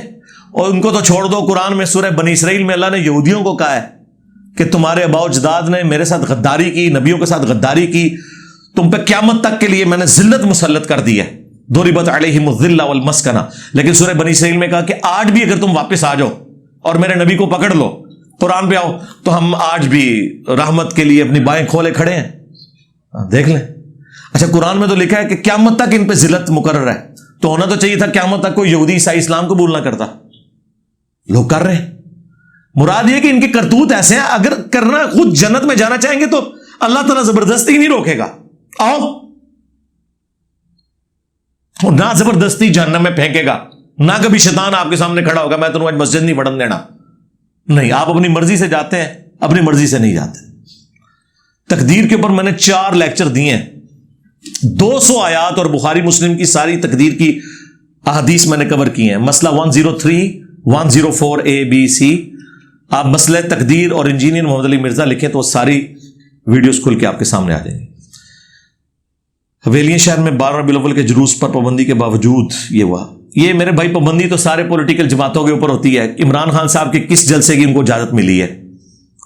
اور ان کو تو چھوڑ دو، قرآن میں سورہ بنی اسرائیل میں اللہ نے یہودیوں کو کہا ہے کہ تمہارے آباء و اجداد نے میرے ساتھ غداری کی، نبیوں کے ساتھ غداری کی، تم پہ قیامت تک کے لیے میں نے ذلت مسلط کر دی ہے. ضربت علیہم الذلہ والمسکنہ. لیکن سورہ بنی اسرائیل میں کہا کہ آج بھی اگر تم واپس آ جاؤ اور میرے نبی کو پکڑ لو قرآن پہ آؤ تو ہم آج بھی رحمت کے لیے اپنی بائیں کھولے کھڑے ہیں. دیکھ لیں. اچھا قرآن میں تو لکھا ہے کہ قیامت تک ان پہ ذلت مقرر ہے, تو ہونا تو چاہیے تھا قیامت تک کوئی یہودی عیسائی اسلام قبول نہ کرتا. لوگ کر رہے ہیں. مراد یہ کہ ان کے کرتوت ایسے ہیں, اگر کرنا خود جنت میں جانا چاہیں گے تو اللہ تعالیٰ زبردستی نہیں روکے گا, آؤ, نہ زبردستی جہنم میں پھینکے گا, نہ کبھی شیطان آپ کے سامنے کھڑا ہوگا میں تمہیں مسجد نہیں پڑھن دینا. نہیں, آپ اپنی مرضی سے جاتے ہیں, اپنی مرضی سے نہیں جاتے. تقدیر کے اوپر میں نے 4 لیکچر دیے ہیں, 200 آیات اور بخاری مسلم کی ساری تقدیر کی احادیث میں نے کور کی ہیں. مسئلہ 103 104 A B C. آپ مسئلہ تقدیر اور انجینئر محمد علی مرزا لکھیں تو وہ ساری ویڈیوز کھل کے آپ کے سامنے آ جائیں گی. حویلیاں شہر میں 12 ربیع الاول کے جلوس پر پابندی کے باوجود یہ ہوا. یہ میرے بھائی پابندی تو سارے پولیٹیکل جماعتوں کے اوپر ہوتی ہے. عمران خان صاحب کے کس جلسے کی ان کو اجازت ملی ہے؟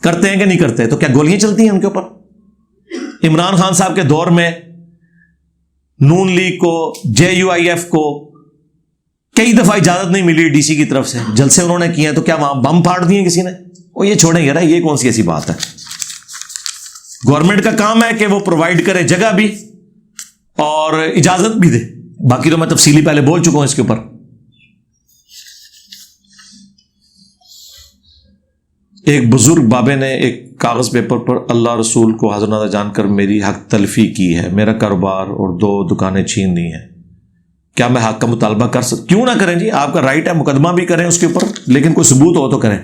کرتے ہیں کہ نہیں کرتے؟ تو کیا گولیاں چلتی ہیں ان کے اوپر؟ عمران خان صاحب کے دور میں نون لیگ کو, JUIF کو کئی دفعہ اجازت نہیں ملی ڈی سی کی طرف سے, جلسے انہوں نے کیے ہیں, تو کیا وہاں بم پھاڑ دیے کسی نے؟ وہ یہ چھوڑیں گے نا, یہ کون سی ایسی بات ہے؟ گورنمنٹ کا کام ہے کہ وہ پرووائڈ کرے جگہ بھی اور اجازت بھی دے. باقی تو میں تفصیلی پہلے بول چکا ہوں اس کے اوپر. ایک بزرگ بابے نے ایک کاغذ پیپر پر اللہ رسول کو حاضر نظر جان کر میری حق تلفی کی ہے, میرا کاروبار اور 2 دکانیں چھین لی ہیں, کیا میں حق کا مطالبہ کر سکتا؟ کیوں نہ کریں جی, آپ کا رائٹ ہے, مقدمہ بھی کریں اس کے اوپر, لیکن کوئی ثبوت ہو تو کریں.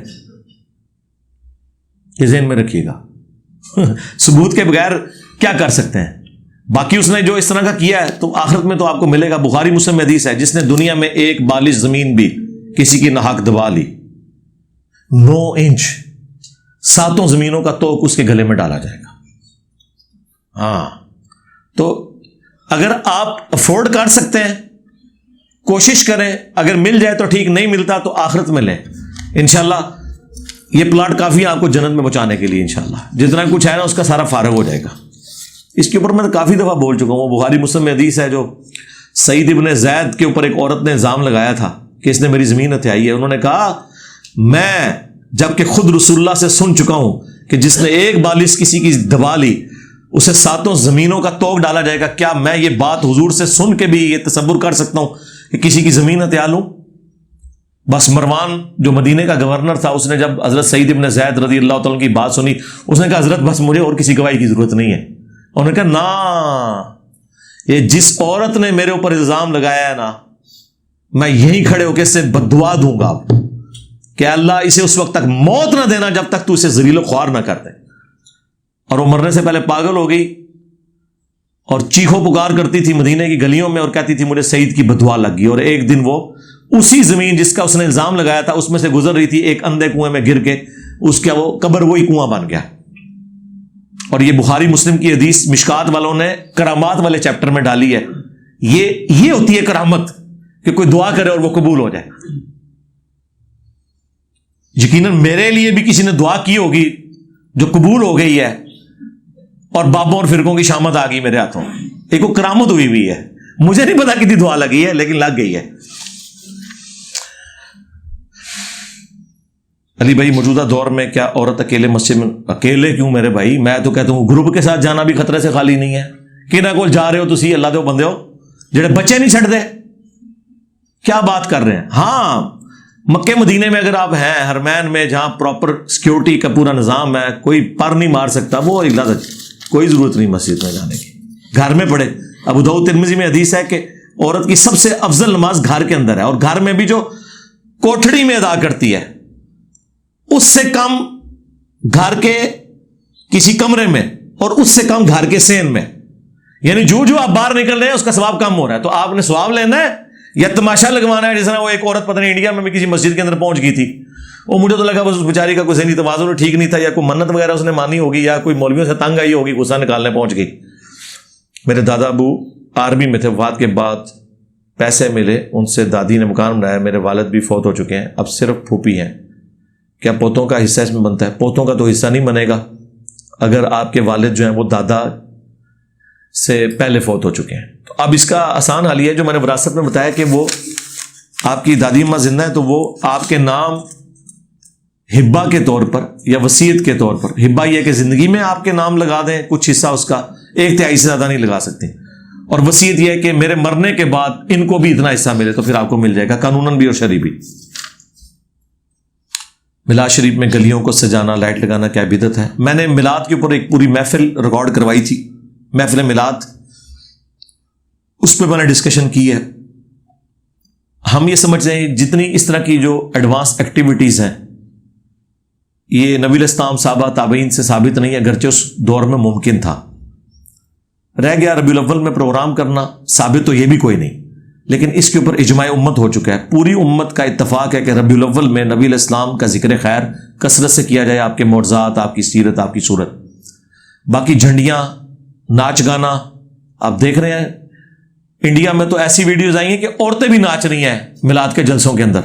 یہ ذہن میں رکھیے گا. ثبوت کے بغیر کیا کر سکتے ہیں؟ باقی اس نے جو اس طرح کا کیا ہے تو آخرت میں تو آپ کو ملے گا. بخاری مسلم میں حدیث ہے, جس نے دنیا میں 1 بالش زمین بھی کسی کی ناحق دبا لی, 9 انچ 7 زمینوں کا توق اس کے گلے میں ڈالا جائے گا. ہاں, تو اگر آپ افورڈ کر سکتے ہیں کوشش کریں, اگر مل جائے تو ٹھیک, نہیں ملتا تو آخرت میں لیں انشاءاللہ. یہ پلاٹ کافی ہے آپ کو جنت میں پہنچانے کے لیے انشاءاللہ. جتنا کچھ ہے نا اس کا سارا فارغ ہو جائے گا. اس کے اوپر میں کافی دفعہ بول چکا ہوں. بخاری مسلم میں حدیث ہے جو سعید ابن زید کے اوپر ایک عورت نے الزام لگایا تھا کہ اس نے میری زمین ہتھیائی ہے. انہوں نے کہا میں جبکہ خود رسول اللہ سے سن چکا ہوں کہ جس نے 1 بالش کسی کی دبا لی اسے 7 زمینوں کا توق ڈالا جائے گا, کیا میں یہ بات حضور سے سن کے بھی یہ تصور کر سکتا ہوں کہ کسی کی زمین ہتھیا لوں؟ بس مروان جو مدینے کا گورنر تھا, اس نے جب حضرت سعید ابن زید رضی اللہ تعالیٰ کی بات سنی, اس نے کہا حضرت بس مجھے اور کسی گواہی کی ضرورت نہیں ہے. انہوں نے کہا نا, یہ جس عورت نے میرے اوپر الزام لگایا ہے نا, میں یہیں کھڑے ہو کے اس سے بددعا دوں گا کہ اللہ اسے اس وقت تک موت نہ دینا جب تک تو اسے ذلیل و خوار نہ کر دے. اور وہ مرنے سے پہلے پاگل ہو گئی اور چیخو پکار کرتی تھی مدینے کی گلیوں میں اور کہتی تھی مجھے سعید کی بددعا لگ گئی. اور ایک دن وہ اسی زمین جس کا اس نے الزام لگایا تھا اس میں سے گزر رہی تھی, ایک اندھے کنویں میں گر کے اس کا وہ قبر وہی کنواں بن گیا. اور یہ بخاری مسلم کی حدیث مشکات والوں نے کرامات والے چیپٹر میں ڈالی ہے. یہ ہوتی ہے کرامت کہ کوئی دعا کرے اور وہ قبول ہو جائے. یقیناً میرے لیے بھی کسی نے دعا کی ہوگی جو قبول ہو گئی ہے اور بابوں اور فرقوں کی شامت آ گئی میرے ہاتھوں. ایک وہ کرامت ہوئی ہے. مجھے نہیں پتا کتنی دعا لگی ہے لیکن لگ گئی ہے. علی بھائی موجودہ دور میں کیا عورت اکیلے مسجد میں؟ اکیلے کیوں میرے بھائی, میں تو کہتا ہوں گروپ کے ساتھ جانا بھی خطرے سے خالی نہیں ہے. کہنا کول جا رہے ہو تسی اللہ دے بندے ہو جڑے بچے نہیں چھڑ دے, کیا بات کر رہے ہیں. ہاں مکے مدینے میں اگر آپ ہیں حرمین میں جہاں پراپر سیکیورٹی کا پورا نظام ہے, کوئی پر نہیں مار سکتا, وہ کوئی ضرورت نہیں مسجد میں جانے کی, گھر میں پڑھے. ابو داؤد ترمذی میں حدیث ہے کہ عورت کی سب سے افضل نماز گھر کے اندر ہے, اور گھر میں بھی جو کوٹھڑی میں ادا کرتی ہے اس سے کم گھر کے کسی کمرے میں اور اس سے کم گھر کے سین میں. یعنی جو آپ باہر نکل رہے ہیں اس کا ثواب کم ہو رہا ہے. تو آپ نے ثواب لینا ہے یا تماشا لگوانا ہے؟ جس طرح وہ ایک عورت پتہ نہیں انڈیا میں بھی کسی مسجد کے اندر پہنچ گئی تھی, وہ مجھے تو لگا بس اس بیچاری کا کوئی ذہنی توازن ٹھیک نہیں تھا, یا کوئی منت وغیرہ اس نے مانی ہوگی, یا کوئی مولویوں سے تنگ آئی ہوگی, غصہ نکالنے پہنچ گئی. میرے دادا ابو آرمی میں تھے, وفات کے بعد پیسے ملے, ان سے دادی نے مکان بنایا. میرے والد بھی فوت ہو چکے ہیں, اب صرف پھوپھی ہیں. کیا پوتوں کا حصہ اس میں بنتا ہے؟ پوتوں کا تو حصہ نہیں بنے گا اگر آپ کے والد جو ہیں وہ دادا سے پہلے فوت ہو چکے ہیں. تو اب اس کا آسان حل یہ ہے جو میں نے وراثت میں بتایا کہ وہ آپ کی دادی اماں زندہ ہے تو وہ آپ کے نام ہبا کے طور پر یا وصیت کے طور پر. ہبا یہ کہ زندگی میں آپ کے نام لگا دیں کچھ حصہ اس کا، 1/3 سے زیادہ نہیں لگا سکتے. اور وصیت یہ ہے کہ میرے مرنے کے بعد ان کو بھی اتنا حصہ ملے، تو پھر آپ کو مل جائے گا قانوناً بھی اور شرعی بھی. میلاد شریف میں گلیوں کو سجانا، لائٹ لگانا کیا بدعت ہے؟ میں نے میلاد کے اوپر ایک پوری محفل ریکارڈ کروائی تھی، محفل میلاد، اس پہ میں نے ڈسکشن کی ہے. ہم یہ سمجھتے ہیں جتنی اس طرح کی جو ایڈوانس ایکٹیویٹیز ہیں یہ نبی الاسلام صحابہ تابعین سے ثابت نہیں ہے، اگرچہ اس دور میں ممکن تھا. رہ گیا ربیع الاول میں پروگرام کرنا، ثابت تو یہ بھی کوئی نہیں، لیکن اس کے اوپر اجماع امت ہو چکا ہے. پوری امت کا اتفاق ہے کہ ربیع الاول میں نبی علیہ السلام کا ذکر خیر کثرت سے کیا جائے، آپ کے معجزات، آپ کی سیرت، آپ کی صورت. باقی جھنڈیاں، ناچ گانا آپ دیکھ رہے ہیں انڈیا میں تو ایسی ویڈیوز آئی ہیں کہ عورتیں بھی ناچ رہی ہیں میلاد کے جلسوں کے اندر.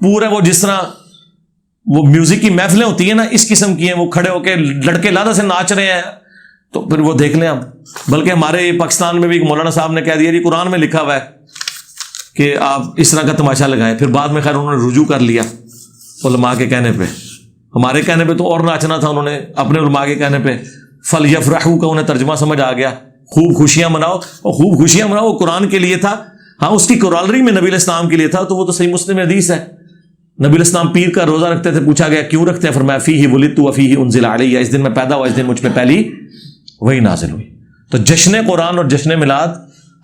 پورے وہ جس طرح وہ میوزک کی محفلیں ہوتی ہیں نا، اس قسم کی ہیں، وہ کھڑے ہو کے لڑکے لادہ سے ناچ رہے ہیں. تو پھر وہ دیکھ لیں آپ. بلکہ ہمارے پاکستان میں بھی ایک مولانا صاحب نے کہہ دیا جی قرآن میں لکھا ہوا ہے کہ آپ اس طرح کا تماشا لگائیں. پھر بعد میں خیر انہوں نے رجوع کر لیا علماء کے کہنے پہ. ہمارے کہنے پہ تو اور ناچنا تھا، انہوں نے اپنے علماء کے کہنے پہ فَلْيَفْرَحُوا کا انہیں ترجمہ سمجھ آ گیا، خوب خوشیاں مناؤ. اور خوب خوشیاں مناؤ وہ قرآن کے لیے تھا. ہاں اس کی کورالری میں نبی علیہ السلام کے لیے تھا، تو وہ تو صحیح مسلم حدیث ہے. نبی علیہ السلام پیر کا روزہ رکھتے تھے، پوچھا گیا کیوں رکھتے ہیں؟ فرمایا فیہ ولدت وفیہ انزل علیہ، اس دن میں پیدا ہوا، اس دن مجھ پہ پہلی وہی نازل ہوئی. تو جشن قرآن اور جشن میلاد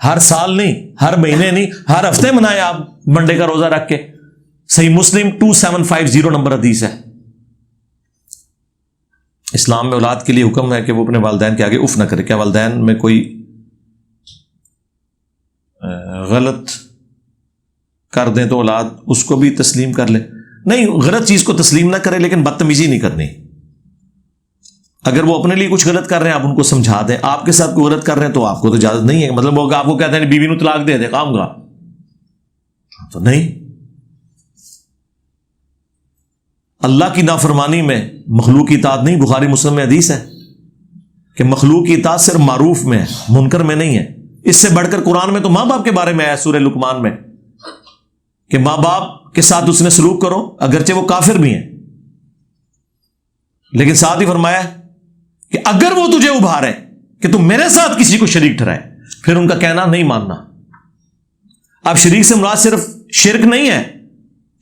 ہر سال نہیں، ہر مہینے نہیں، ہر ہفتے منائے آپ منڈے کا روزہ رکھ کے. صحیح مسلم 2750 نمبر حدیث ہے. اسلام میں اولاد کے لیے حکم ہے کہ وہ اپنے والدین کے آگے اف نہ کرے. کیا والدین میں کوئی غلط کر دیں تو اولاد اس کو بھی تسلیم کر لے؟ نہیں، غلط چیز کو تسلیم نہ کرے، لیکن بدتمیزی نہیں کرنی. اگر وہ اپنے لیے کچھ غلط کر رہے ہیں آپ ان کو سمجھا دیں. آپ کے ساتھ کوئی غلط کر رہے ہیں تو آپ کو تو اجازت نہیں ہے. مطلب وہ آپ کو کہتے ہیں بیوی نو طلاق دے دے کام کا، تو نہیں. اللہ کی نافرمانی میں مخلوق کی اطاعت نہیں. بخاری مسلم میں حدیث ہے کہ مخلوق کی اطاعت صرف معروف میں ہے، منکر میں نہیں ہے. اس سے بڑھ کر قرآن میں تو ماں باپ کے بارے میں آیا سورہ لقمان میں کہ ماں باپ کے ساتھ اس نے سلوک کرو، اگرچہ وہ کافر بھی ہیں، لیکن ساتھ ہی فرمایا کہ اگر وہ تجھے ابھارے کہ تم میرے ساتھ کسی کو شریک ٹھہرائے، پھر ان کا کہنا نہیں ماننا. اب شریک سے مراد صرف شرک نہیں ہے،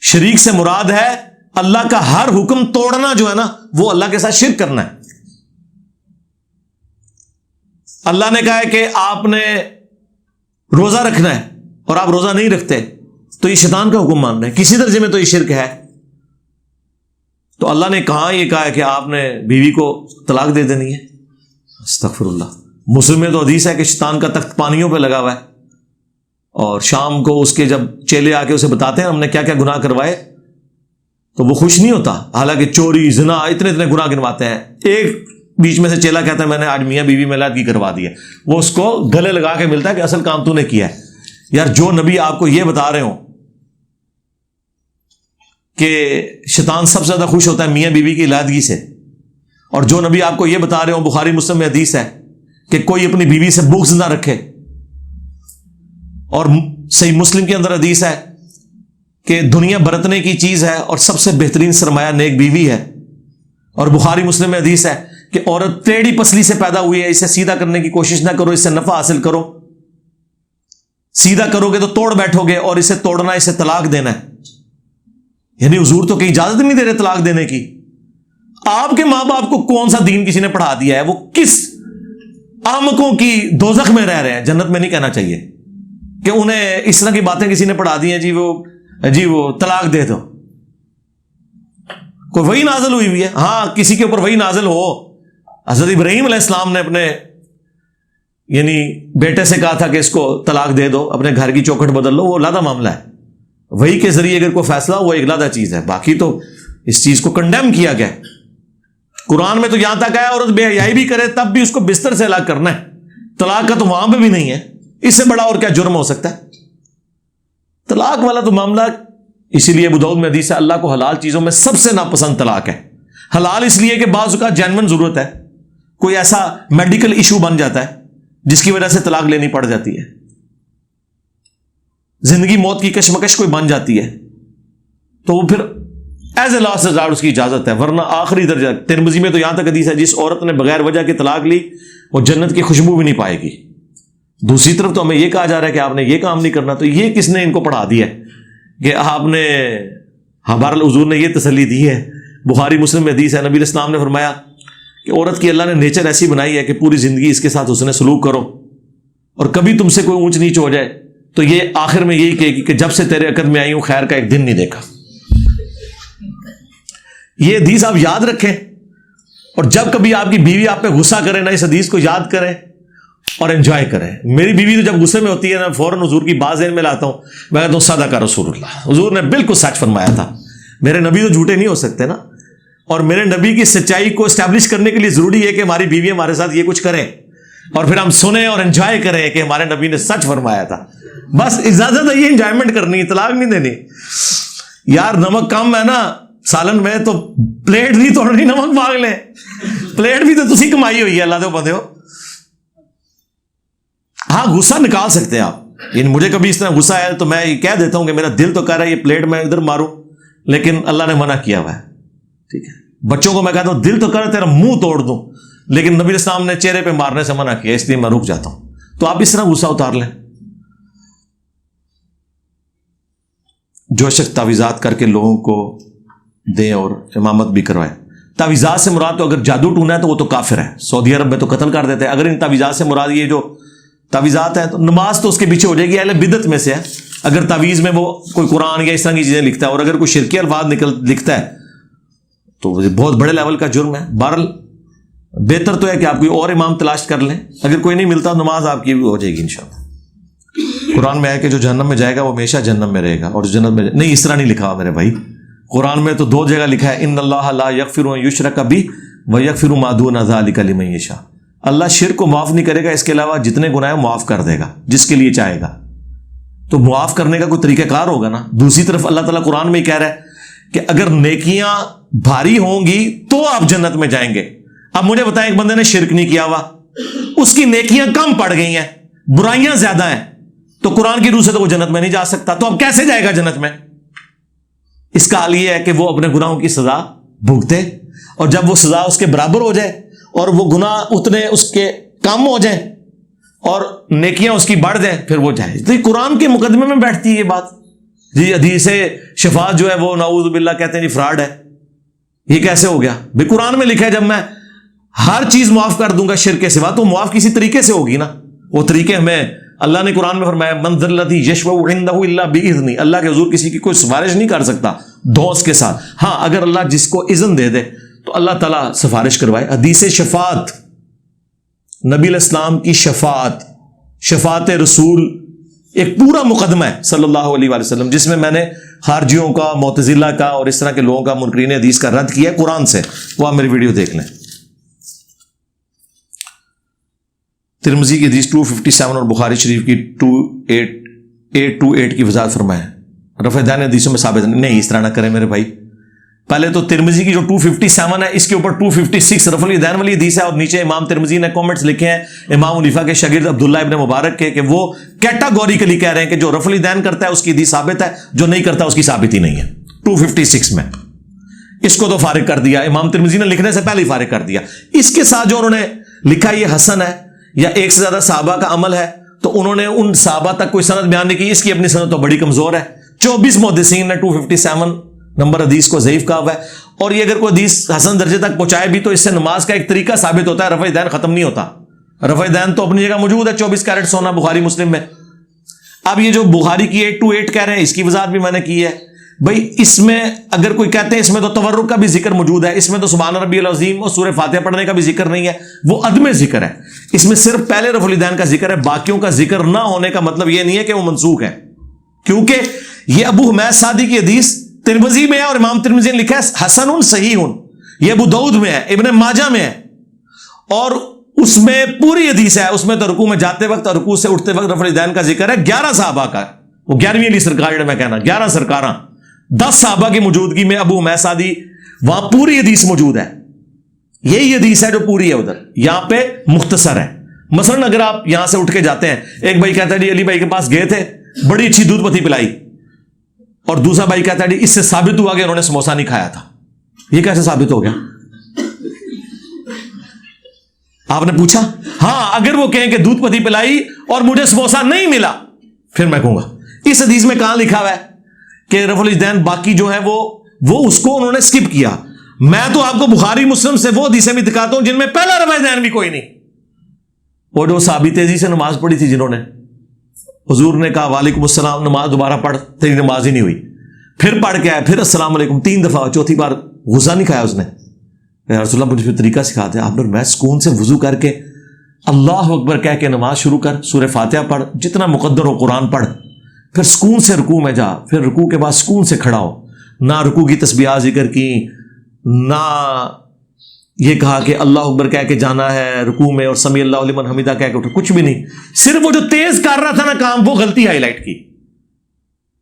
شریک سے مراد ہے اللہ کا ہر حکم توڑنا جو ہے نا، وہ اللہ کے ساتھ شرک کرنا ہے. اللہ نے کہا ہے کہ آپ نے روزہ رکھنا ہے اور آپ روزہ نہیں رکھتے، تو یہ شیطان کا حکم مان رہے ہیں. کسی درجے میں تو یہ شرک ہے. تو اللہ نے کہا یہ کہا ہے کہ آپ نے بیوی کو طلاق دے دینی ہے. استغفر اللہ. مسلم میں تو حدیث ہے کہ شیطان کا تخت پانیوں پہ لگا ہوا ہے، اور شام کو اس کے جب چیلے آ کے اسے بتاتے ہیں ہم نے کیا کیا گناہ کروائے، تو وہ خوش نہیں ہوتا. حالانکہ چوری، زنا، اتنے اتنے گناہ گنواتے ہیں. ایک بیچ میں سے چیلا کہتا ہے میں نے آج میاں بیوی میلاد کی کروا دی ہے. وہ اس کو گلے لگا کے ملتا ہے کہ اصل کام تو نے کیا ہے. یار جو نبی آپ کو یہ بتا رہے ہوں کہ شیطان سب سے زیادہ خوش ہوتا ہے میاں بیوی کی علیحدگی سے، اور جو نبی آپ کو یہ بتا رہے ہوں، بخاری مسلم میں حدیث ہے کہ کوئی اپنی بیوی سے بغض نہ رکھے، اور صحیح مسلم کے اندر حدیث ہے کہ دنیا برتنے کی چیز ہے اور سب سے بہترین سرمایہ نیک بیوی ہے. اور بخاری مسلم میں حدیث ہے کہ عورت ٹیڑھی پسلی سے پیدا ہوئی ہے، اسے سیدھا کرنے کی کوشش نہ کرو، اس سے نفع حاصل کرو. سیدھا کرو گے تو توڑ بیٹھو گے، اور اسے توڑنا، اسے طلاق دینا ہے. یعنی حضور تو کہیں اجازت نہیں دے رہے طلاق دینے کی. آپ کے ماں باپ کو کون سا دین کسی نے پڑھا دیا ہے؟ وہ کس احمقوں کی دوزخ میں رہ رہے ہیں، جنت میں نہیں کہنا چاہیے کہ انہیں اس طرح کی باتیں کسی نے پڑھا دی ہیں. جی وہ طلاق دے دو. کوئی وحی نازل ہوئی ہے؟ ہاں کسی کے اوپر وحی نازل ہو. حضرت ابراہیم علیہ السلام نے اپنے یعنی بیٹے سے کہا تھا کہ اس کو طلاق دے دو، اپنے گھر کی چوکھٹ بدل لو، وہ علیحدہ معاملہ ہے. وحی کے ذریعے اگر کوئی فیصلہ ہو وہ ایک علیحدہ چیز ہے. باقی تو اس چیز کو کنڈیم کیا گیا. قرآن میں تو یہاں تک آیا عورت بے حیائی بھی کرے تب بھی اس کو بستر سے الگ کرنا ہے. طلاق کا تو وہاں پہ بھی نہیں ہے. اس سے بڑا اور کیا جرم ہو سکتا ہے؟ طلاق والا تو معاملہ، اسی لیے ابو داؤد میں حدیث ہے اللہ کو حلال چیزوں میں سب سے ناپسند طلاق ہے. حلال اس لیے کہ بعض اوقات جینون ضرورت ہے، کوئی ایسا میڈیکل ایشو بن جاتا ہے جس کی وجہ سے طلاق لینی پڑ جاتی ہے، زندگی موت کی کشمکش کوئی بن جاتی ہے، تو وہ پھر ایز اے لاسٹ ریزارٹ اس کی اجازت ہے، ورنہ آخری درجہ. ترمذی میں تو یہاں تک حدیث ہے جس عورت نے بغیر وجہ کے طلاق لی وہ جنت کی خوشبو بھی نہیں پائے گی. دوسری طرف تو ہمیں یہ کہا جا رہا ہے کہ آپ نے یہ کام نہیں کرنا. تو یہ کس نے ان کو پڑھا دیا ہے کہ آپ نے، ہمارا حضور نے یہ تسلی دی ہے. بخاری مسلم میں حدیث ہے، نبی علیہ السلام نے فرمایا کہ عورت کی اللہ نے نیچر ایسی بنائی ہے کہ پوری زندگی اس کے ساتھ حسن سلوک کرو، اور کبھی تم سے کوئی اونچ نیچ ہو جائے تو یہ آخر میں یہی کہے گی کہ جب سے تیرے عقد میں آئی ہوں خیر کا ایک دن نہیں دیکھا. یہ حدیث آپ یاد رکھیں، اور جب کبھی آپ کی بیوی آپ پہ غصہ کرے نا، اس حدیث کو یاد کریں اور انجوائے کریں. میری بیوی تو جب غصے میں ہوتی ہے نا، فوراً حضور کی بات ذہن میں لاتا ہوں، میں کہتا ہوں صدق رسول اللہ، حضور نے بالکل سچ فرمایا تھا. میرے نبی تو جھوٹے نہیں ہو سکتے نا، اور میرے نبی کی سچائی کو اسٹیبلش کرنے کے لیے ضروری ہے کہ ہماری بیوی ہمارے ساتھ یہ کچھ کریں، اور پھر ہم سنیں اور انجوائے کریں کہ ہمارے نبی نے سچ فرمایا تھا. بس اجازت ہے یہ انجوائمنٹ کرنی، طلاق نہیں دینی. یار نمک کم ہے نا سالن میں تو پلیٹ نہیں توڑنی، نمک مانگ لیں. پلیٹ بھی تو تسی کمائی ہوئی ہے اللہ دے بندے ہو. ہاں غصہ نکال سکتے ہیں آپ، یعنی مجھے کبھی اس طرح غصہ آیا تو میں یہ کہہ دیتا ہوں کہ میرا دل تو کہہ رہا ہے یہ پلیٹ میں ادھر ماروں، لیکن اللہ نے منع کیا ہوا ہے. ٹھیک ہے، بچوں کو میں کہتا ہوں دل تو کر تیرا منہ توڑ دوں، لیکن نبی السلام نے چہرے پہ مارنے سے منع کیا، اس لیے میں رک جاتا ہوں. تو آپ اس طرح غصہ اتار لیں. جو شخص تعویذات کر کے لوگوں کو دیں اور امامت بھی کروائے، تعویذات سے مراد تو اگر جادو ٹونا ہے تو وہ تو کافر ہے، سعودی عرب میں تو قتل کر دیتے ہیں. اگر ان تعویذات سے مراد یہ جو تعویذات ہیں تو نماز تو اس کے پیچھے ہو جائے گی، اہل بدعت میں سے ہے. اگر تعویذ میں وہ کوئی قرآن یا اس طرح کی چیزیں لکھتا ہے، اور اگر کوئی شرکی الفاظ لکھتا ہے تو وہ بہت بڑے لیول کا جرم ہے. بہرحال بہتر تو ہے کہ آپ کوئی اور امام تلاش کر لیں. اگر کوئی نہیں ملتا نماز آپ کی بھی ہو جائے گی انشاءاللہ. قرآن میں ہے کہ جو جہنم میں جائے گا وہ ہمیشہ جہنم میں رہے گا، اور جو جنت میں نہیں، اس طرح نہیں لکھا میرے بھائی. قرآن میں تو 2 جگہ لکھا ہے، ان اللہ لا یغفر ان یشرک بہ ویغفر ما دون ذلک لمن یشاء. اللہ شرک کو معاف نہیں کرے گا، اس کے علاوہ جتنے گناہ ہیں معاف کر دے گا جس کے لیے چاہے گا. تو معاف کرنے کا کوئی طریقہ کار ہوگا نا. دوسری طرف اللہ تعالیٰ قرآن میں ہی کہہ رہا ہے کہ اگر نیکیاں بھاری ہوں گی تو آپ جنت میں جائیں گے. اب مجھے بتائیں ایک بندے نے شرک نہیں کیا ہوا، اس کی نیکیاں کم پڑ گئی ہیں، برائیاں زیادہ ہیں، تو قرآن کی روح سے تو وہ جنت میں نہیں جا سکتا. تو اب کیسے جائے گا جنت میں؟ اس کا حل یہ ہے کہ وہ اپنے گناہوں کی سزا بھگتے، اور جب وہ سزا اس کے برابر ہو جائے اور وہ گناہ اتنے اس کے کم ہو جائیں اور نیکیاں اس کی بڑھ جائیں، پھر وہ جائے. تو یہ قرآن کے مقدمے میں بیٹھتی ہے یہ بات. جی حدیث شفاعت جو ہے وہ نعوذ باللہ کہتے ہیں جی فراڈ ہے. یہ کیسے ہو گیا؟ بھائی قرآن میں لکھا ہے جب میں ہر چیز معاف کر دوں گا شرک کے سوا، تو معاف کسی طریقے سے ہوگی نا. وہ طریقے ہمیں اللہ نے قرآن میں فرمایا من ذا الذی یشفع عنده الا باذنہ. اللہ کے حضور کسی کی کوئی سفارش نہیں کر سکتا دوست کے ساتھ. ہاں اگر اللہ جس کو اذن دے دے تو اللہ تعالیٰ سفارش کروائے. حدیث شفاعت، نبی علیہ السلام کی شفاعت، شفاعت رسول ایک پورا مقدمہ ہے صلی اللہ علیہ وآلہ وسلم، جس میں میں نے خارجیوں کا، معتزلہ کا اور اس طرح کے لوگوں کا، منکرین حدیث کا رد کیا ہے قرآن سے. وہ آپ میری ویڈیو دیکھ لیں. ترمذی کی حدیث 257 اور بخاری شریف کی 2828 کی وضاحت فرمائے. رفع دین حدیثوں میں ثابت نہیں، اس طرح نہ کریں میرے بھائی. پہلے تو ترمذی کی جو 257 ہے اس کے اوپر 256 رفع الدین والی حدیث ہے، اور نیچے امام ترمذی نے کامنٹس لکھے ہیں امام حنیفہ کے شاگرد عبداللہ ابن مبارک کے، کہ وہ کیٹاگوریکلی کہہ رہے ہیں کہ جو رفع الدین کرتا ہے اس کی حدیث ثابت ہے، جو نہیں کرتا اس کی ثابت ہی نہیں ہے. 256 میں اس کو تو فارغ کر دیا، امام ترمذی نے لکھنے سے پہلے ہی فارغ کر دیا. اس کے ساتھ جو انہوں نے لکھا یہ حسن ہے یا ایک سے زیادہ صحابہ کا عمل ہے، تو انہوں نے ان صحابہ تک کوئی سند بیان نہیں کی. اس کی اپنی سند تو بڑی کمزور ہے. 24 محدثین نے 257 نمبر حدیث کو ضعیف کہا ہوا ہے. اور یہ اگر کوئی حدیث حسن درجے تک پہنچائے بھی تو اس سے نماز کا ایک طریقہ ثابت ہوتا ہے، رفع دین ختم نہیں ہوتا. رفع دین تو اپنی جگہ موجود ہے، 24 کیرٹ سونا بخاری مسلم میں. اب یہ جو بخاری کی 828 کہہ رہے ہیں، اس کی وضاحت بھی میں نے کی ہے. بھائی اس میں اگر کوئی کہتے ہیں اس میں تو تورک کا بھی ذکر موجود ہے، اس میں تو سبحان ربی العظیم اور سورہ فاتحہ پڑھنے کا بھی ذکر نہیں ہے، وہ عدم ذکر ہے. اس میں صرف پہلے رفع الدین کا ذکر ہے، باقیوں کا ذکر نہ ہونے کا مطلب یہ نہیں ہے کہ وہ منسوخ ہے، کیونکہ یہ ابو حمید سعدی کی حدیث ترمذی میں ہے اور امام ترمذی نے لکھا ہے حسن صحیح. یہ ابو داؤد میں ہے، ابن ماجہ میں ہے، اور اس میں پوری حدیث ہے. اس میں تو رکوع میں جاتے وقت اور رکوع سے اٹھتے وقت رفع الدین کا ذکر ہے. 11 صحابہ کا، وہ 11ویں علی سرکار جڑے میں کہنا 11 سرکاراں، 10 صحابہ کی موجودگی میں ابو حمید سعدی وہاں پوری حدیث موجود ہے. یہی حدیث ہے جو پوری ہے، ادھر یہاں پہ مختصر ہے. مثلا اگر آپ یہاں سے اٹھ کے جاتے ہیں، ایک بھائی کہتا ہے جی علی بھائی کے پاس گئے تھے، بڑی اچھی دودھ پتھی پلائی، اور دوسرا بھائی کہتا ہے اس سے ثابت ہوا کہ انہوں نے سموسا نہیں کھایا تھا. یہ کیسے ثابت ہو گیا؟ آپ نے پوچھا؟ ہاں اگر وہ کہیں کہ دودھ پتی پلائی اور مجھے سموسا نہیں ملا, پھر میں کہوں گا اس حدیث میں کہاں لکھا ہوا ہے کہ رفع الیدین باقی جو ہے وہ اس کو انہوں نے سکپ کیا. میں تو آپ کو بخاری مسلم سے وہ حدیثیں بھی دکھاتا ہوں جن میں پہلا رفع الیدین بھی کوئی نہیں. وہ جو صحابی تیزی سے نماز پڑھی تھی جنہوں نے, حضور نے کہا وعلیکم السلام, نماز دوبارہ پڑھ, تیری نماز ہی نہیں ہوئی. پھر پڑھ کے آیا, پھر السلام علیکم 3 دفعہ, چوتھی بار غصہ نہیں کھایا اس نے. رسول اللہ مجھے پھر طریقہ سکھاتے ہیں. آپ نے میں سکون سے وضو کر کے اللہ اکبر کہہ کے نماز شروع کر, سورہ فاتحہ پڑھ, جتنا مقدر ہو قرآن پڑھ, پھر سکون سے رکوع میں جا, پھر رکوع کے بعد سکون سے کھڑا ہو. نہ رکوع کی تسبیحات ذکر کی, نہ یہ کہا کہ اللہ اکبر کہہ کے جانا ہے رکوع میں اور سمیع اللہ لمن حمیدہ کہہ کے اٹھو, کچھ بھی نہیں. صرف وہ جو تیز کر رہا تھا نا کام, وہ غلطی ہائی لائٹ کی.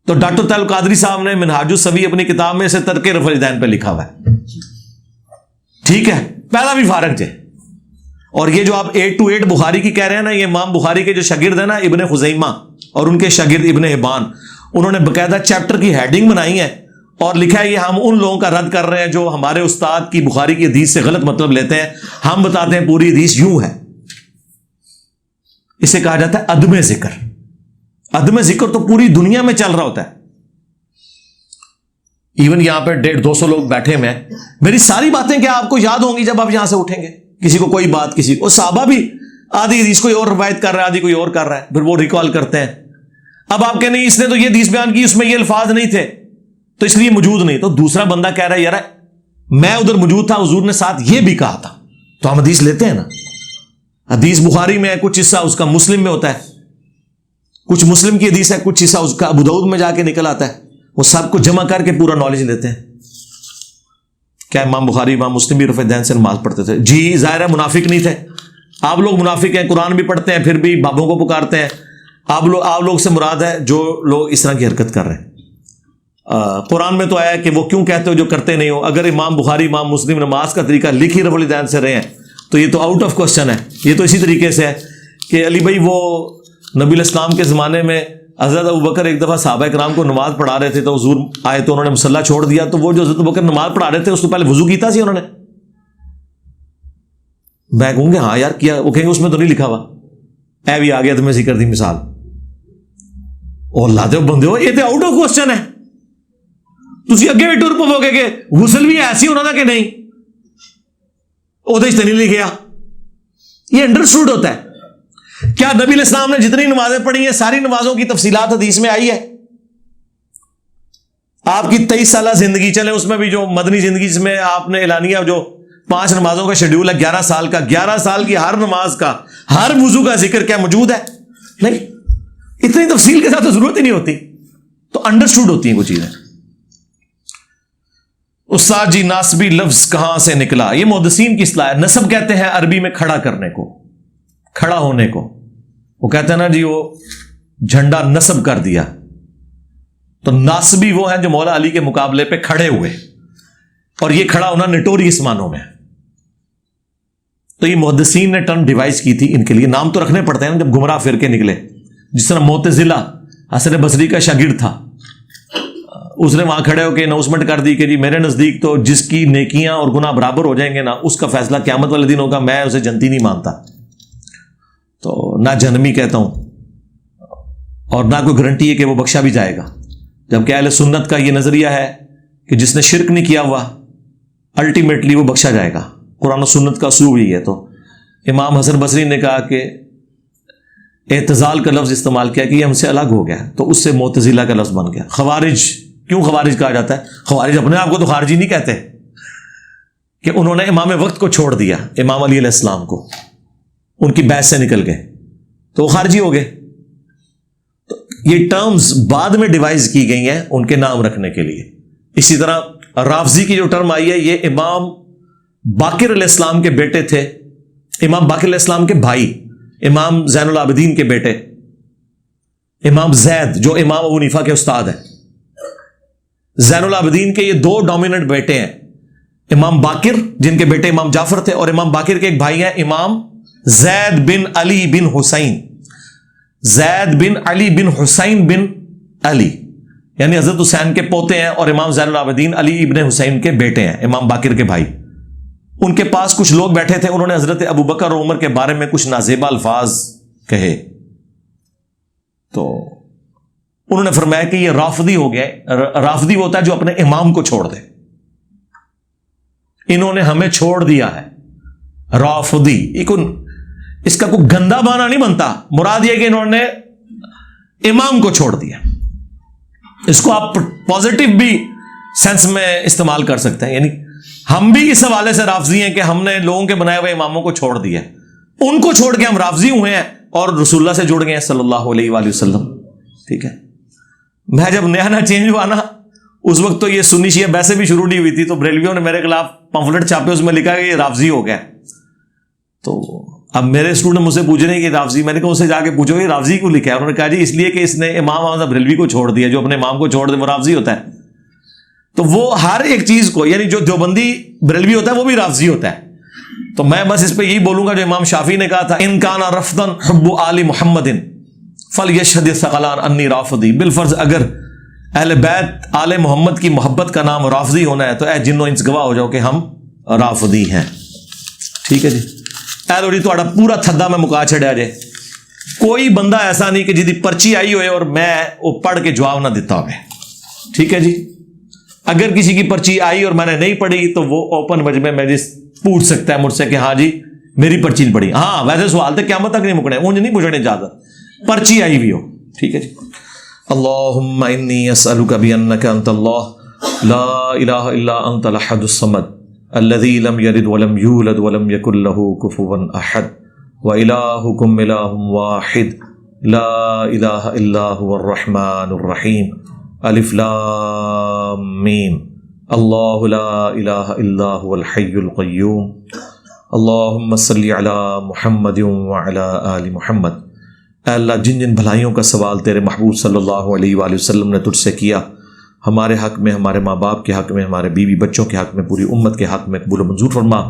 تو ڈاکٹر طاہر القادری صاحب نے منہاج السوی اپنی کتاب میں سے ترک رفع الیدین پہ لکھا ہوا ہے. ٹھیک ہے, پہلا بھی فارغ جے. اور یہ جو آپ 8 to 8 بخاری کی کہہ رہے ہیں نا, یہ امام بخاری کے جو شاگرد ہیں نا ابن خزیمہ اور ان کے شاگرد ابن حبان, انہوں نے باقاعدہ چیپٹر کی ہیڈنگ بنائی ہے اور لکھا ہے یہ ہم ان لوگوں کا رد کر رہے ہیں جو ہمارے استاد کی بخاری کی حدیث سے غلط مطلب لیتے ہیں. ہم بتاتے ہیں پوری حدیث یوں ہے. اسے کہا جاتا ہے عدم ذکر. عدم ذکر تو پوری دنیا میں چل رہا ہوتا ہے. ایون یہاں پہ 150-200 لوگ بیٹھے ہوئے ہیں, میری ساری باتیں کیا آپ کو یاد ہوں گی جب آپ یہاں سے اٹھیں گے؟ کسی کو کوئی بات, کسی کو صحابہ بھی آدھی حدیث کوئی اور روایت کر رہا ہے, آدھی کوئی اور کر رہا ہے, پھر وہ ریکال کرتے ہیں. اب آپ کہنے اس نے تو یہ حدیث بیان کی, اس میں یہ الفاظ نہیں تھے تو اس لیے موجود نہیں. تو دوسرا بندہ کہہ رہا ہے یار میں ادھر موجود تھا, حضور نے ساتھ یہ بھی کہا تھا, تو ہم حدیث لیتے ہیں نا. حدیث بخاری میں ہے, کچھ حصہ اس کا مسلم میں ہوتا ہے, کچھ مسلم کی حدیث ہے, کچھ حصہ اس کا ابو داؤد میں جا کے نکل آتا ہے. وہ سب کو جمع کر کے پورا نالج لیتے ہیں. کیا امام بخاری امام مسلم بھی رفع الیدین سے نماز پڑھتے تھے؟ جی ظاہر ہے منافق نہیں تھے. آپ لوگ منافق ہیں, قرآن بھی پڑھتے ہیں پھر بھی بابوں کو پکارتے ہیں. آپ لوگ سے مراد ہے جو لوگ اس طرح کی حرکت کر رہے ہیں. قرآن میں تو آیا کہ وہ کیوں کہتے ہو جو کرتے نہیں ہو. اگر امام بخاری امام مسلم نماز کا طریقہ لکھی رفع الیدین سے رہے ہیں تو یہ تو آؤٹ آف کوسچن ہے. یہ تو اسی طریقے سے ہے کہ علی بھائی وہ نبی الاسلام کے زمانے میں حضرت ابوبکر ایک دفعہ صحابہ کرام کو نماز پڑھا رہے تھے تو حضور آئے تو انہوں نے مصلی چھوڑ دیا. تو وہ جو حضرت ابوبکر نماز پڑھا رہے تھے اس سے پہلے وضو کیتا سی انہوں نے؟ میں کہوں گے ہاں یار کیا. وہ کہیں گے اس میں تو نہیں لکھا ہوا. اے بھی آ گیا تمہیں ذکر دی مثال. اور لاتے بندے ہو, یہ تو آؤٹ آف کوسچن ہے. تسی اگے بھی ٹر پو گے کہ غسل بھی ایسی ہونا تھا کہ نہیں, وہ تو نہیں لکھیا. یہ انڈرسٹوڈ ہوتا ہے. کیا نبی علیہ السلام نے جتنی نمازیں پڑھی ہیں ساری نمازوں کی تفصیلات حدیث میں آئی ہے؟ آپ کی 23 سالہ زندگی چلے اس میں بھی جو مدنی زندگی جس میں آپ نے اعلانیہ جو 5 نمازوں کا شیڈیول ہے 11 سال کا, 11 سال کی ہر نماز کا ہر وضو کا ذکر کیا موجود ہے؟ نہیں. اتنی تفصیل کے ساتھ تو ضرورت ہی نہیں ہوتی. تو انڈرسٹوڈ ہوتی ہیں وہ چیزیں. استاد جی ناسبی لفظ کہاں سے نکلا؟ یہ محدثین کی اصطلاح ہے. نسب کہتے ہیں عربی میں کھڑا کرنے کو, کھڑا ہونے کو. وہ کہتے ہیں نا جی وہ جھنڈا نصب کر دیا. تو ناسبی وہ ہیں جو مولا علی کے مقابلے پہ کھڑے ہوئے, اور یہ کھڑا ہونا نٹوریس معنوں میں. تو یہ محدثین نے ٹرم ڈیوائز کی تھی ان کے لیے. نام تو رکھنے پڑتے ہیں نا جب گمراہ فرقے نکلے. جس طرح معتزلہ حسن بصری کا شاگرد تھا, اس نے وہاں کھڑے ہو کے اناؤنسمنٹ کر دی کہ جی میرے نزدیک تو جس کی نیکیاں اور گناہ برابر ہو جائیں گے نا اس کا فیصلہ قیامت والے دن ہوگا, میں اسے جنتی نہیں مانتا. تو نہ جہنمی کہتا ہوں اور نہ کوئی گارنٹی ہے کہ وہ بخشا بھی جائے گا. جبکہ اہل سنت کا یہ نظریہ ہے کہ جس نے شرک نہیں کیا ہوا الٹیمیٹلی وہ بخشا جائے گا. قرآن و سنت کا اصول یہی ہے. تو امام حسن بصری نے کہا کہ اعتزال کا لفظ استعمال کیا کہ یہ ہم سے الگ ہو گیا, تو اس سے معتزلہ کا لفظ بن گیا. خوارج کیوں خوارج کہا جاتا ہے؟ خوارج اپنے آپ کو تو خارجی نہیں کہتے کہ انہوں نے امام وقت کو چھوڑ دیا, امام علی علیہ السلام کو, ان کی بیعت سے نکل گئے تو وہ خارجی ہو گئے. تو یہ ٹرمز بعد میں ڈیوائز کی گئی ہیں ان کے نام رکھنے کے لیے. اسی طرح رافضی کی جو ٹرم آئی ہے یہ امام باقر علیہ السلام کے بیٹے تھے, امام باقر علیہ السلام کے بھائی, امام زین العابدین کے بیٹے, امام زید جو امام ابو حنیفہ کے استاد ہیں. زین العابدین کے یہ 2 ڈومیننٹ بیٹے ہیں, امام باقر جن کے بیٹے امام جعفر تھے, اور امام باقر کے ایک بھائی ہیں امام زید بن علی بن حسین, زید بن علی بن حسین بن علی. یعنی حضرت حسین کے پوتے ہیں اور امام زین العابدین علی ابن حسین کے بیٹے ہیں، امام باقر کے بھائی. ان کے پاس کچھ لوگ بیٹھے تھے، انہوں نے حضرت ابو بکر اور عمر کے بارے میں کچھ نازیبا الفاظ کہے. تو انہوں نے فرمایا کہ یہ رافضی ہو گئے. رافضی وہ ہوتا ہے جو اپنے امام کو چھوڑ دے. انہوں نے ہمیں چھوڑ دیا ہے، رافضی. اس کا کوئی گندا معنی نہیں بنتا، مراد یہ کہ انہوں نے امام کو چھوڑ دیا. اس کو آپ پازیٹو بھی سینس میں استعمال کر سکتے ہیں. یعنی ہم بھی اس حوالے سے رافضی ہیں کہ ہم نے لوگوں کے بنائے ہوئے اماموں کو چھوڑ دیا، ان کو چھوڑ کے ہم رافضی ہوئے ہیں اور رسول اللہ سے جڑ گئے ہیں صلی اللہ علیہ وآلہ وسلم. ٹھیک ہے. میں جب نیا چینج ہوا نا، اس وقت تو یہ سنی شیعہ ویسے بھی شروع نہیں ہوئی تھی، تو بریلویوں نے میرے خلاف پمفلٹ چھاپے، اس میں لکھا کہ یہ رافضی ہو گیا. تو اب میرے اسٹوڈنٹ مجھ سے پوچھ رہے ہیں کہ رافضی، میں نے کہا اسے جا کے پوچھو یہ رافضی کیوں لکھا ہے. انہوں نے کہا جی اس لیے کہ اس نے امام احمد بریلوی کو چھوڑ دیا. جو اپنے امام کو چھوڑ دے وہ رافضی ہوتا ہے. تو وہ ہر ایک چیز کو، یعنی جو دیوبندی بریلوی ہوتا ہے وہ بھی رافضی ہوتا ہے. تو میں بس اس پہ یہی بولوں گا جو امام شافعی نے کہا تھا، ان کان رفضا حب آل محمد فلیشہد الثقلان انی رافضی. بالفرض اگر اہل بیت آل محمد کی محبت کا نام رافضی ہونا ہے تو اے جنوں انس گواہ ہو جاؤ کہ ہم رافضی ہیں. ٹھیک ہے جی. اے لو جی تہاڈا پورا تھدا میں مکا چھڑیا جے. کوئی بندہ ایسا نہیں کہ جی پرچی آئی ہوئے اور میں وہ پڑھ کے جواب نہ دیتا ہوئے. ٹھیک ہے جی. اگر کسی کی پرچی آئی اور میں نے نہیں پڑھی تو وہ اوپن مجمع میں جس پوچھ سکتا ہے مجھ سے کہ ہاں جی میری پرچی نہیں پڑھی. ہاں ویسے سوال تو قیامت تک نہیں مکنے، اونج نہیں پوچھنے اجازت، پرچی آئی ہوئی ہو. ٹھیک ہے جی. اللہم انی اسألک بانک انت اللہ لا الہ الا انت الاحد الصمد الذی لم یلد ولم یولد ولم یکن لہ کفوا احد والہکم الہ واحد لا الہ الا هو الرحمن الرحیم الف لام میم اللہ لا الہ الا هو الحی القیوم اللہم صلی علی محمد وعلی آل محمد. اے اللہ جن جن بھلائیوں کا سوال تیرے محبوب صلی اللہ علیہ وآلہ وسلم نے تجھ سے کیا، ہمارے حق میں، ہمارے ماں باپ کے حق میں، ہمارے بیوی بچوں کے حق میں، پوری امت کے حق میں قبول و منظور فرما.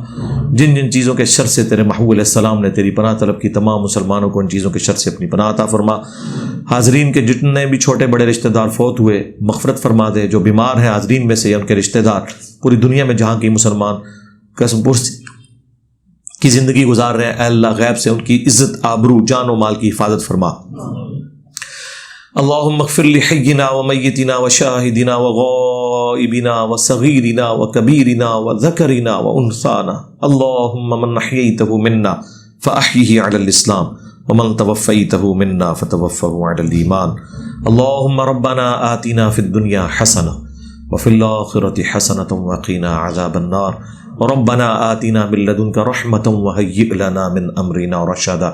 جن جن چیزوں کے شر سے تیرے محبوب علیہ السلام نے تیری پناہ طلب کی، تمام مسلمانوں کو ان چیزوں کے شر سے اپنی پناہ عطا فرما. حاضرین کے جتنے بھی چھوٹے بڑے رشتہ دار فوت ہوئے مغفرت فرما دے. جو بیمار ہیں حاضرین میں سے یا ان کے رشتہ دار پوری دنیا میں جہاں کی مسلمان قسم پرس کی زندگی گزار رہے ہیں، اے اللہ غیب سے ان کی عزت آبرو جان و مال کی حفاظت فرما. اللہم اغفر لحینا ومیتنا وشاہدنا وغائبنا وصغیرنا وکبیرنا وذکرنا وانثانا. اللہم من احییتہ منا فاحیہ علی الاسلام ومن توفیتہ منا فتوفہ علی الایمان. اللہم ربنا آتنا فی الدنیا حسنہ وفی الآخرۃ حسنۃ وقنا عذاب النار ربنا آتنا من لدنک رحمۃ وہیئ لنا من امرنا رشدا.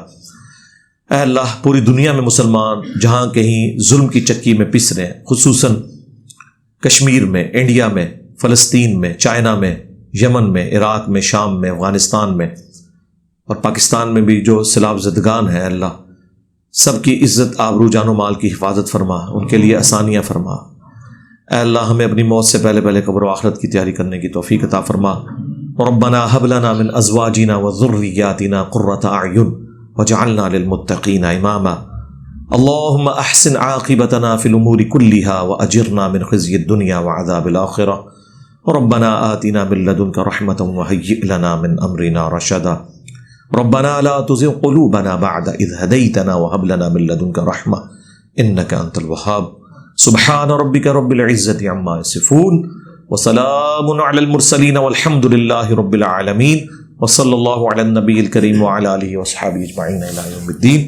اے اللہ پوری دنیا میں مسلمان جہاں کہیں ظلم کی چکی میں پس رہے ہیں، خصوصاً کشمیر میں، انڈیا میں، فلسطین میں، چائنا میں، یمن میں، عراق میں، شام میں، افغانستان میں اور پاکستان میں بھی جو سیلاب زدگان ہیں، اللہ سب کی عزت آبرو جان و مال کی حفاظت فرما، ان کے لیے آسانیاں فرما. اے اللہ ہمیں اپنی موت سے پہلے پہلے قبر و آخرت کی تیاری کرنے کی توفیق عطا فرما. ربنا هب لنا من ازواجنا وذرياتنا قرة اعین وجعلنا للمتقین اماما. اللهم احسن عاقبتنا في الامور كلها واجرنا من خزي الدنيا وعذاب الاخرة. ربنا آتنا من لدنك رحمة وهيئ لنا من امرنا رشدا. ربنا لا تزغ قلوبنا بعد اذ هديتنا وهب لنا من لدنك رحمة انك انت الوهاب. سبحان ربك رب العزة عما يصفون وسلام على المرسلين والحمد لله رب العالمين وصلى الله على النبي الكريم وعلى آله وصحبه أجمعين إلى يوم الدين.